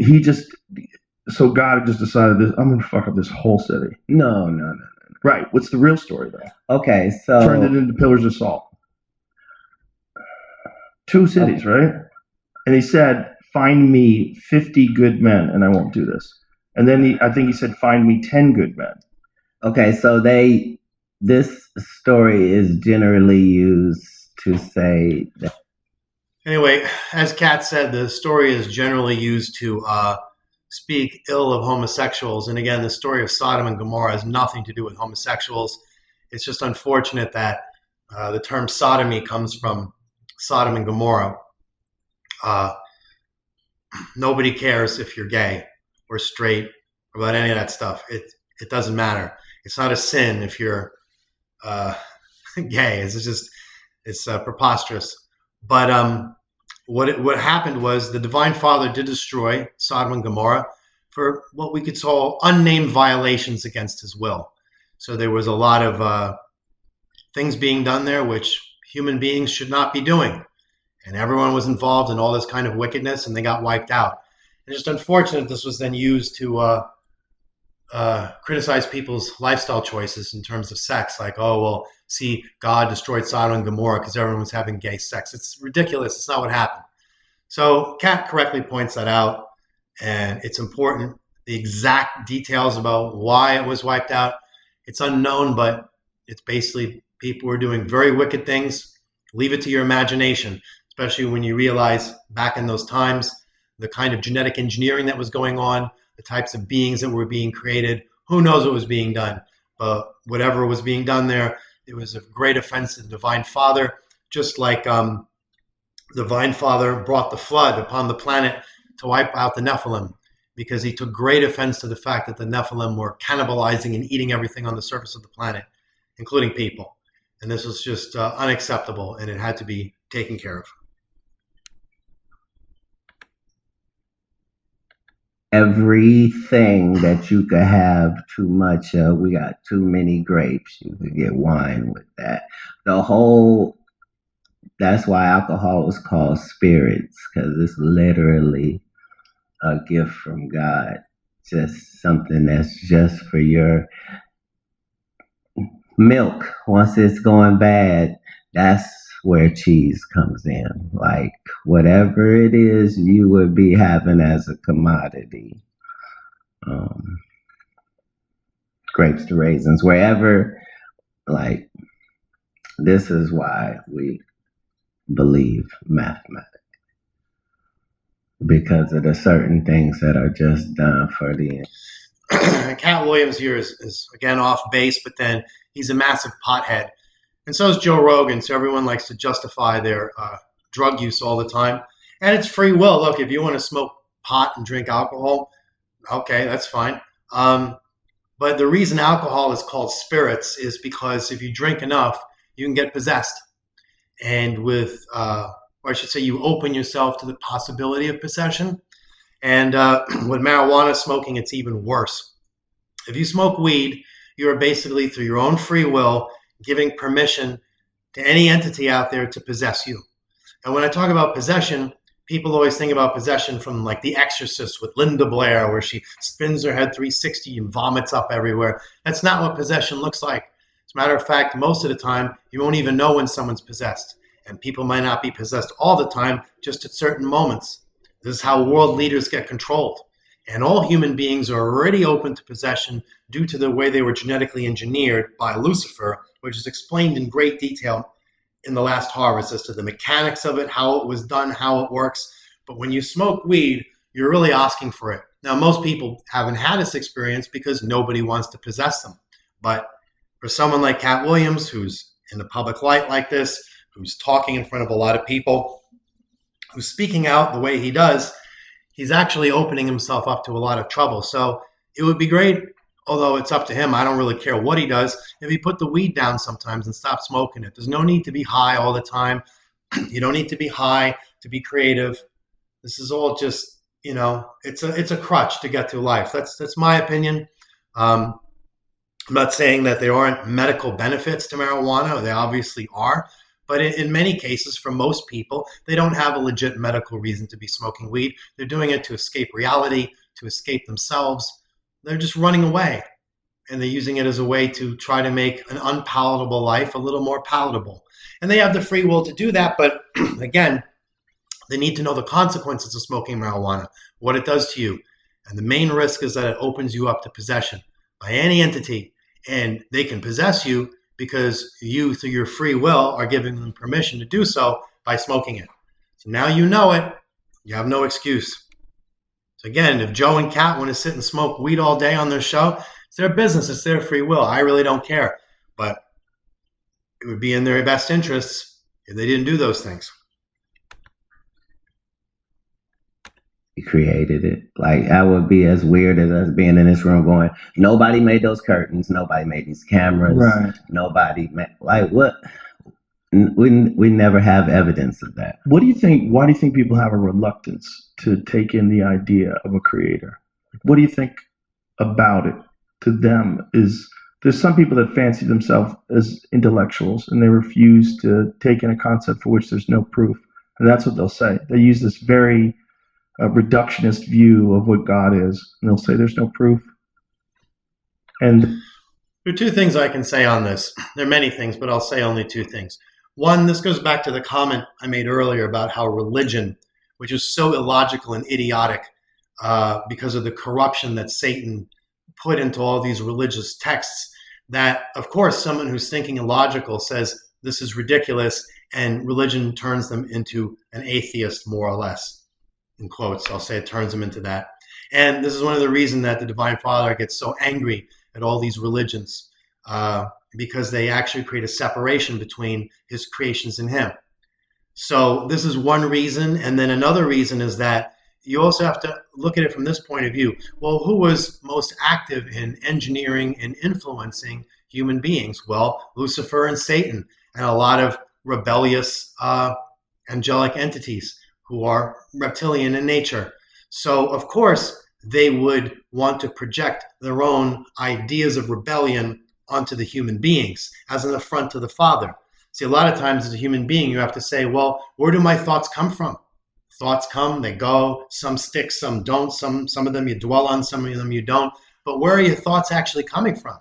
God just decided this. I'm gonna fuck up this whole city. No. Right. What's the real story though? Okay, so turned it into pillars of salt. 2 cities, right? And he said, "Find me 50 good men, and I won't do this." And then I think he said, "Find me 10 good men." Okay, so this story is generally used to say that. Anyway, as Katt said, the story is generally used to speak ill of homosexuals. And again, the story of Sodom and Gomorrah has nothing to do with homosexuals. It's just unfortunate that the term sodomy comes from Sodom and Gomorrah. Nobody cares if you're gay or straight or about any of that stuff. It doesn't matter. It's not a sin if you're gay. It's preposterous. But what happened was the Divine Father did destroy Sodom and Gomorrah for what we could call unnamed violations against his will. So there was a lot of things being done there which human beings should not be doing. And everyone was involved in all this kind of wickedness, and they got wiped out. And just unfortunate this was then used to criticize people's lifestyle choices in terms of sex. Like, oh, well, see, God destroyed Sodom and Gomorrah because everyone was having gay sex. It's ridiculous. It's not what happened. So Katt correctly points that out, and it's important. The exact details about why it was wiped out, it's unknown, but it's basically people were doing very wicked things. Leave it to your imagination, especially when you realize back in those times, the kind of genetic engineering that was going on, the types of beings that were being created. Who knows what was being done? But whatever was being done there, it was a great offense to the Divine Father, just like the Divine Father brought the flood upon the planet to wipe out the Nephilim, because he took great offense to the fact that the Nephilim were cannibalizing and eating everything on the surface of the planet, including people. And this was just unacceptable, and it had to be taken care of. Everything that you could have too much of, we got too many grapes. You could get wine with that. That's why alcohol is called spirits, because it's literally a gift from God. Just something that's just for your milk. Once it's going bad, that's where cheese comes in. Like whatever it is you would be having as a commodity, grapes to raisins, wherever, like, this is why we believe mathematics, because of the certain things that are just done for the Katt Williams here is again off base, but then he's a massive pothead. And so is Joe Rogan, so everyone likes to justify their drug use all the time. And it's free will. Look, if you want to smoke pot and drink alcohol, okay, that's fine. But the reason alcohol is called spirits is because if you drink enough, you can get possessed. And or I should say, you open yourself to the possibility of possession. And with marijuana smoking, it's even worse. If you smoke weed, you are basically, through your own free will, giving permission to any entity out there to possess you. And when I talk about possession, people always think about possession from like The Exorcist with Linda Blair, where she spins her head 360 and vomits up everywhere. That's not what possession looks like. As a matter of fact, most of the time, you won't even know when someone's possessed. And people might not be possessed all the time, just at certain moments. This is how world leaders get controlled. And all human beings are already open to possession due to the way they were genetically engineered by Lucifer, which is explained in great detail in the last harvest as to the mechanics of it, how it was done, how it works. But when you smoke weed, you're really asking for it. Now, most people haven't had this experience because nobody wants to possess them. But for someone like Katt Williams, who's in the public light like this, who's talking in front of a lot of people, who's speaking out the way he does, he's actually opening himself up to a lot of trouble. So it would be great, although it's up to him. I don't really care what he does. If he put the weed down sometimes and stop smoking it, there's no need to be high all the time. You don't need to be high to be creative. This is all just, it's a crutch to get through life. That's my opinion. I'm not saying that there aren't medical benefits to marijuana. They obviously are. But in many cases, for most people, they don't have a legit medical reason to be smoking weed. They're doing it to escape reality, to escape themselves. They're just running away. And they're using it as a way to try to make an unpalatable life a little more palatable. And they have the free will to do that. But again, they need to know the consequences of smoking marijuana, what it does to you. And the main risk is that it opens you up to possession by any entity. And they can possess you because you, through your free will, are giving them permission to do so by smoking it. So now you know it. You have no excuse. So again, if Joe and Katt want to sit and smoke weed all day on their show, it's their business. It's their free will. I really don't care. But it would be in their best interests if they didn't do those things. He created it. Like, that would be as weird as us being in this room going, nobody made those curtains, nobody made these cameras, Right. nobody made, like, what? We never have evidence of that. What do you think? Why do you think people have a reluctance to take in the idea of a creator? What do you think about it to them? There's some people that fancy themselves as intellectuals and they refuse to take in a concept for which there's no proof. And that's what they'll say. They use this very reductionist view of what God is, and they'll say there's no proof. And there are two things I can say on this. There are many things, but I'll say only two things. One, this goes back to the comment I made earlier about how religion, which is so illogical and idiotic because of the corruption that Satan put into all these religious texts, that, of course, someone who's thinking illogical says this is ridiculous, and religion turns them into an atheist, more or less. In quotes, I'll say it turns them into that. And this is one of the reasons that the Divine Father gets so angry at all these religions, because they actually create a separation between his creations and him. So this is one reason. And then another reason is that you also have to look at it from this point of view. Well, who was most active in engineering and influencing human beings? Well, Lucifer and Satan, and a lot of rebellious angelic entities who are reptilian in nature. So, of course, they would want to project their own ideas of rebellion onto the human beings as an affront to the Father. See, a lot of times as a human being, you have to say, well, where do my thoughts come from? Thoughts come, they go, some stick, some don't, some of them you dwell on, some of them you don't. But where are your thoughts actually coming from?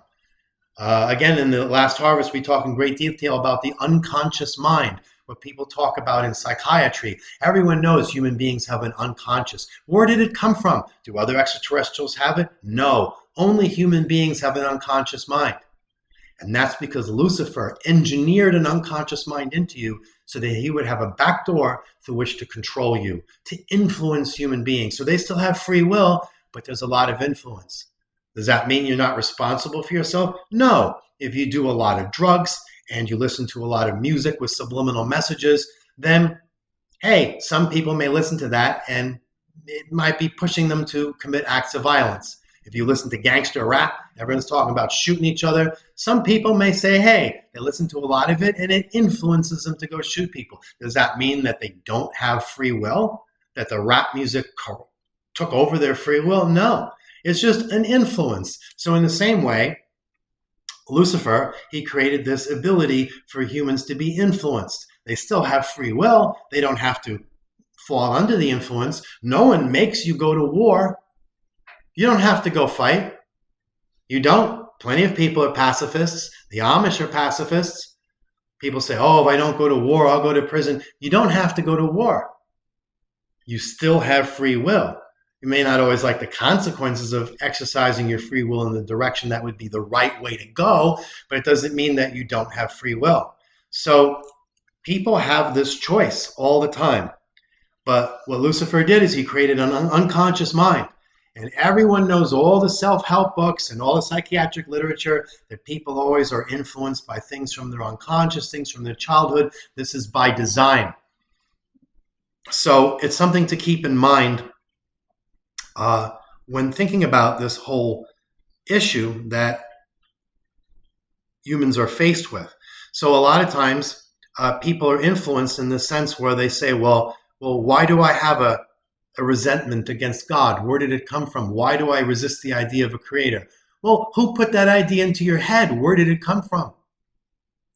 Again, in the last harvest, we talk in great detail about the unconscious mind, what people talk about in psychiatry. Everyone knows human beings have an unconscious. Where did it come from? Do other extraterrestrials have it? No. Only human beings have an unconscious mind. And that's because Lucifer engineered an unconscious mind into you so that he would have a back door through which to control you, to influence human beings. So they still have free will, but there's a lot of influence. Does that mean you're not responsible for yourself? No. If you do a lot of drugs and you listen to a lot of music with subliminal messages, then, hey, some people may listen to that and it might be pushing them to commit acts of violence. If you listen to gangster rap, everyone's talking about shooting each other. Some people may say, hey, they listen to a lot of it and it influences them to go shoot people. Does that mean that they don't have free will? That the rap music took over their free will? No. It's just an influence. So in the same way, Lucifer, he created this ability for humans to be influenced. They still have free will. They don't have to fall under the influence. No one makes you go to war. You don't have to go fight. You don't. Plenty of people are pacifists. The Amish are pacifists. People say, oh, if I don't go to war, I'll go to prison. You don't have to go to war. You still have free will. You may not always like the consequences of exercising your free will in the direction that would be the right way to go, but it doesn't mean that you don't have free will. So People have this choice all the time. But what Lucifer did is he created an unconscious mind. And everyone knows all the self-help books and all the psychiatric literature that people always are influenced by things from their unconscious, things from their childhood. This is by design. So it's something to keep in mind when thinking about this whole issue that humans are faced with. So a lot of times people are influenced in the sense where they say, well, why do I have a resentment against God? Where did it come from? Why do I resist the idea of a creator? Well, who put that idea into your head? Where did it come from?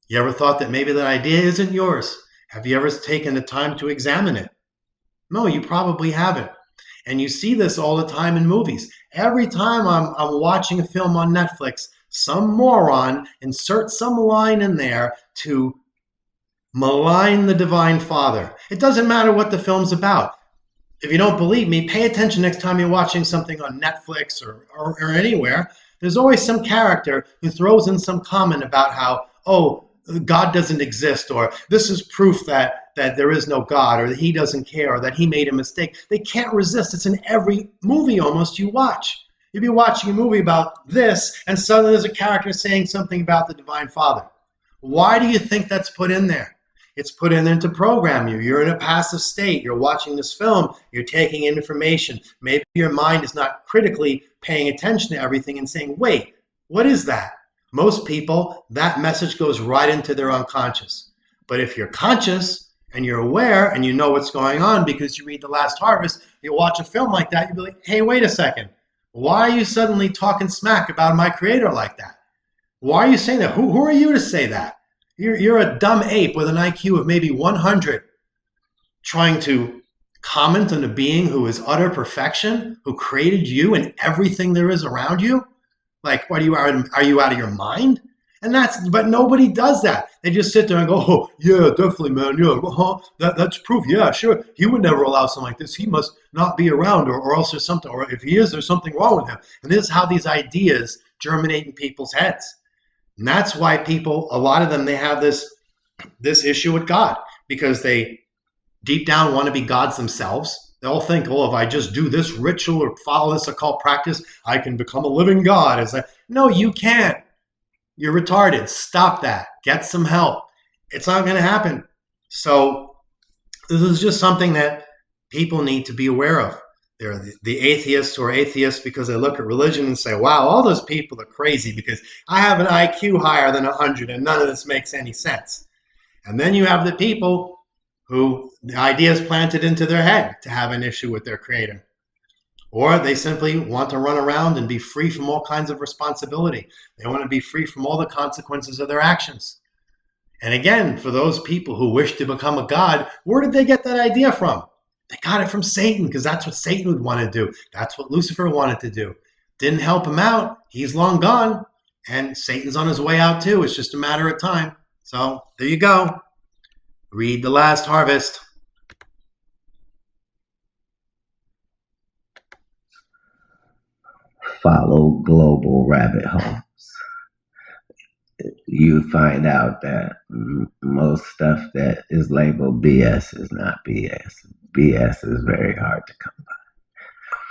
You ever thought that maybe that idea isn't yours? Have you ever taken the time to examine it? No, you probably haven't. And you see this all the time in movies. Every time I'm watching a film on Netflix, some moron inserts some line in there to malign the Divine Father. It doesn't matter what the film's about. If you don't believe me, pay attention next time you're watching something on Netflix or anywhere. There's always some character who throws in some comment about how, oh, God doesn't exist, or this is proof that there is no God, or that he doesn't care, or that he made a mistake. They can't resist. It's in every movie almost you watch. You'll be watching a movie about this, and suddenly there's a character saying something about the Divine Father. Why do you think that's put in there? It's put in there to program you. You're in a passive state. You're watching this film. You're taking in information. Maybe your mind is not critically paying attention to everything and saying, wait, what is that? Most people, that message goes right into their unconscious. But if you're conscious and you're aware and you know what's going on because you read The Last Harvest, you watch a film like that, you'll be like, hey, wait a second. Why are you suddenly talking smack about my creator like that? Why are you saying that? Who are you to say that? You're a dumb ape with an IQ of maybe 100 trying to comment on a being who is utter perfection, who created you and everything there is around you. Like, what are you out of your mind? But nobody does that. They just sit there and go, oh, yeah, definitely, man. Yeah, that's proof. Yeah, sure. He would never allow something like this. He must not be around, or else there's something, or if he is, there's something wrong with him. And this is how these ideas germinate in people's heads. And that's why people, a lot of them, they have this issue with God, because they deep down want to be gods themselves. They'll think, oh, if I just do this ritual or follow this occult practice, I can become a living God. It's like, no, you can't. You're retarded. Stop that. Get some help. It's not going to happen. So this is just something that people need to be aware of. They're the atheists who are atheists because they look at religion and say, wow, all those people are crazy because I have an IQ higher than 100 and none of this makes any sense. And then you have the people who the idea is planted into their head to have an issue with their creator. Or they simply want to run around and be free from all kinds of responsibility. They want to be free from all the consequences of their actions. And again, for those people who wish to become a god, where did they get that idea from? They got it from Satan, because that's what Satan would want to do. That's what Lucifer wanted to do. Didn't help him out. He's long gone. And Satan's on his way out too. It's just a matter of time. So there you go. Read The Last Harvest. Follow global rabbit holes. You find out that most stuff that is labeled BS is not BS. BS is very hard to come by.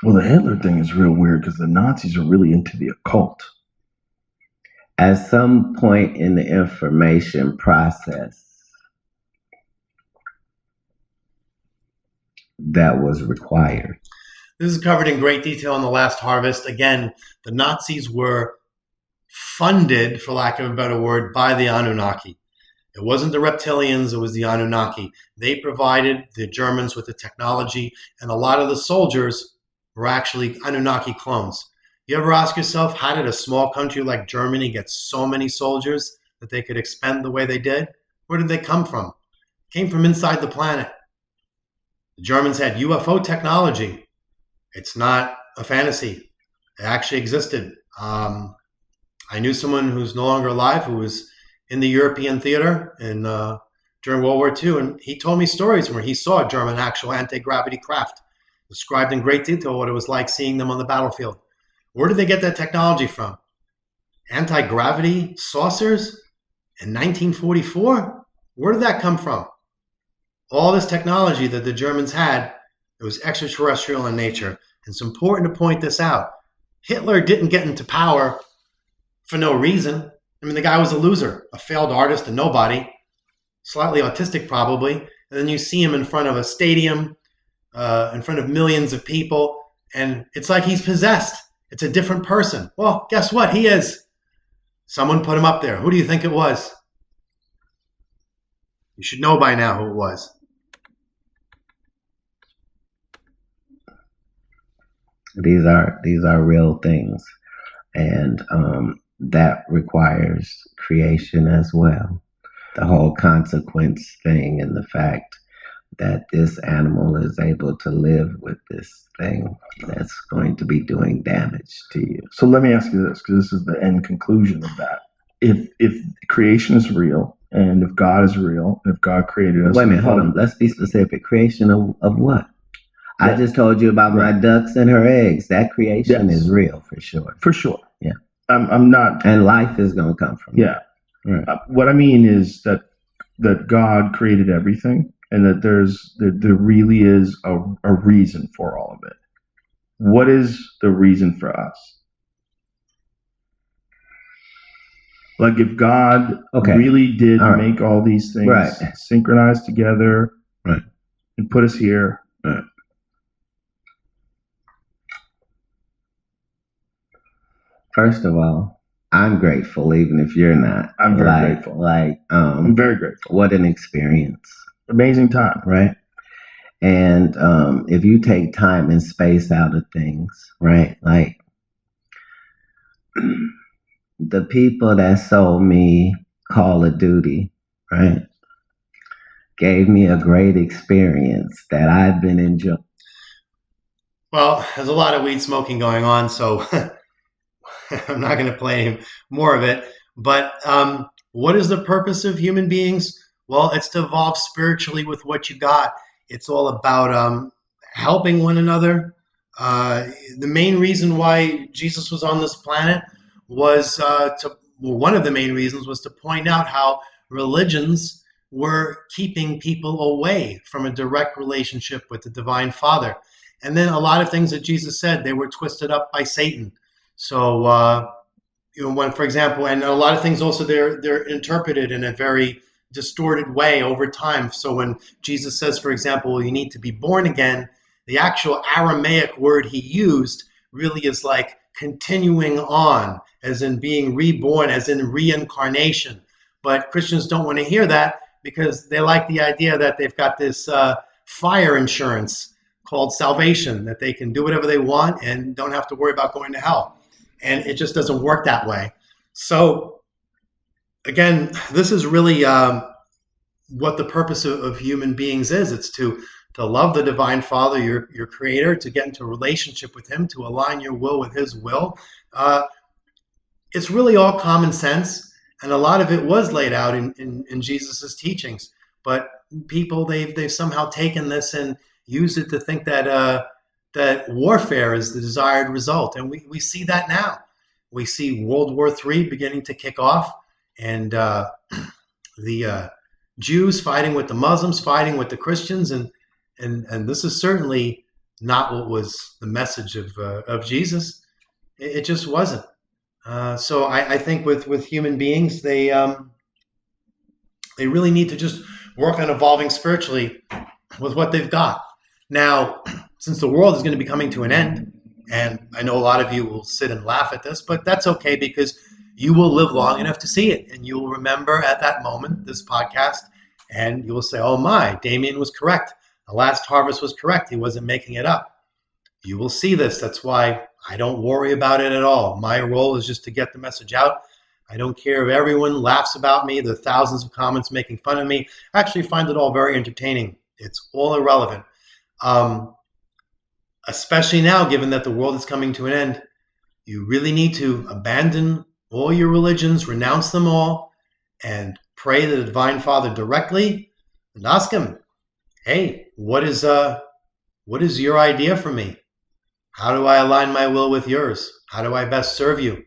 Well, the Hitler thing is real weird because the Nazis are really into the occult. At some point in the information process, that was required. This is covered in great detail in The Last Harvest. Again, the Nazis were funded, for lack of a better word, by the Anunnaki. It wasn't the reptilians, it was the Anunnaki. They provided the Germans with the technology, and a lot of the soldiers were actually Anunnaki clones. You ever ask yourself, how did a small country like Germany get so many soldiers that they could expend the way they did? Where did they come from? It came from inside the planet. The Germans had UFO technology. It's not a fantasy. It actually existed. I knew someone who's no longer alive who was in the European theater during World War II, and he told me stories where he saw German actual anti-gravity craft, described in great detail what it was like seeing them on the battlefield. Where did they get that technology from? Anti-gravity saucers in 1944? Where did that come from? All this technology that the Germans had, it was extraterrestrial in nature. And it's important to point this out. Hitler didn't get into power for no reason. I mean, the guy was a loser, a failed artist, a nobody, slightly autistic probably. And then you see him in front of a stadium, in front of millions of people, and it's like he's possessed. It's a different person. Well, guess what? He is. Someone put him up there. Who do you think it was? You should know by now who it was. These are real things, and that requires creation as well. The whole consequence thing, and the fact that this animal is able to live with this thing that's going to be doing damage to you. So let me ask you this, because this is the end conclusion of that. If creation is real, and if God is real, if God created us. Wait a minute, hold on. Let's be specific. Creation of what? Yeah. I just told you about my ducks and her eggs. That creation is real for sure. For sure. Yeah. I'm not. And life is going to come from that. Right. What I mean is that God created everything, and that there really is a reason for all of it. What is the reason for us? Like, if God really did make all these things synchronized together and put us here. Right. First of all, I'm grateful, even if you're not. I'm very grateful. I'm very grateful. What an experience. Amazing time. Right? And if you take time and space out of things, right? Like, the people that sold me Call of Duty, right, gave me a great experience that I've been enjoying. Well, there's a lot of weed smoking going on, so I'm not going to play any more of it. But what is the purpose of human beings? Well, it's to evolve spiritually with what you got. It's all about helping one another. The main reason why Jesus was on this planet was one of the main reasons was to point out how religions were keeping people away from a direct relationship with the Divine Father. And then a lot of things that Jesus said, they were twisted up by Satan. So, when, for example, and a lot of things also they're interpreted in a very distorted way over time. So when Jesus says, for example, you need to be born again, the actual Aramaic word he used really is like continuing on, as in being reborn, as in reincarnation. But Christians don't want to hear that because they like the idea that they've got this fire insurance called salvation, that they can do whatever they want and don't have to worry about going to hell. And it just doesn't work that way. So again, this is really what the purpose of human beings is. It's to love the Divine Father, your Creator, to get into a relationship with Him, to align your will with His will. It's really all common sense, and a lot of it was laid out in Jesus's teachings. But people, they've somehow taken this and used it to think that that warfare is the desired result, and we see that now. We see World War III beginning to kick off, and the Jews fighting with the Muslims, fighting with the Christians, and this is certainly not what was the message of Jesus. It just wasn't. So I think with human beings, they really need to just work on evolving spiritually with what they've got. Now, since the world is going to be coming to an end, and I know a lot of you will sit and laugh at this, but that's okay, because you will live long enough to see it, and you will remember at that moment this podcast, and you will say, oh my, Damien was correct. The last harvest was correct. He wasn't making it up. You will see this. That's why I don't worry about it at all. My role is just to get the message out. I don't care if everyone laughs about me, the thousands of comments making fun of me. I actually find it all very entertaining. It's all irrelevant. Especially now, given that the world is coming to an end, you really need to abandon all your religions, renounce them all, and pray to the Divine Father directly and ask Him, hey, what is your idea for me? How do I align my will with yours? How do I best serve you?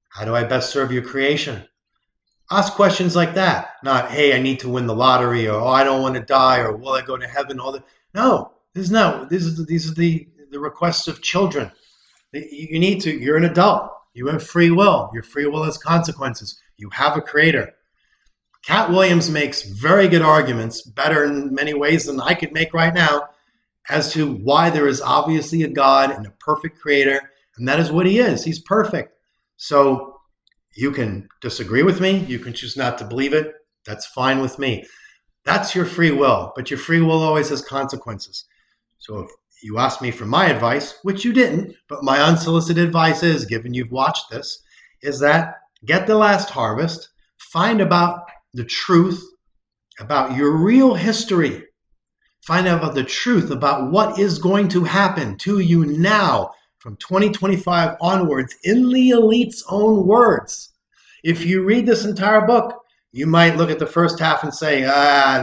How do I best serve your creation? Ask questions like that, not, hey, I need to win the lottery, or, oh, I don't want to die, or will I go to heaven? All that. No, these are the requests of children. You need to, you're an adult. You have free will. Your free will has consequences. You have a creator. Katt Williams makes very good arguments, better in many ways than I could make right now, as to why there is obviously a God and a perfect creator, and that is what he is. He's perfect. So you can disagree with me. You can choose not to believe it. That's fine with me. That's your free will, but your free will always has consequences. So if you asked me for my advice, which you didn't, but my unsolicited advice is, given you've watched this, is that get The Last Harvest, find about the truth about your real history. Find out about the truth about what is going to happen to you now from 2025 onwards in the elite's own words. If you read this entire book, you might look at the first half and say,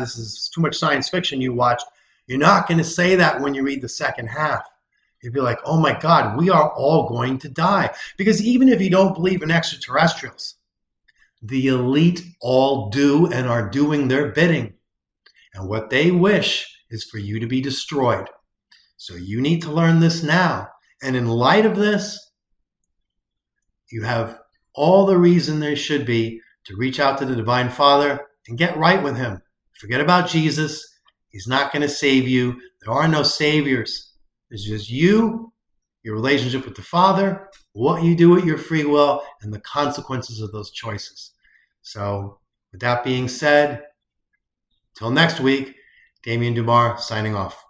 this is too much science fiction you watched. You're not going to say that when you read the second half. You'd be like, oh my God, we are all going to die. Because even if you don't believe in extraterrestrials, the elite all do and are doing their bidding. And what they wish is for you to be destroyed. So you need to learn this now. And in light of this, you have all the reason there should be to reach out to the Divine Father and get right with him. Forget about Jesus. He's not going to save you. There are no saviors. There's just you, your relationship with the Father, what you do with your free will, and the consequences of those choices. So with that being said, till next week, Damien Dumar signing off.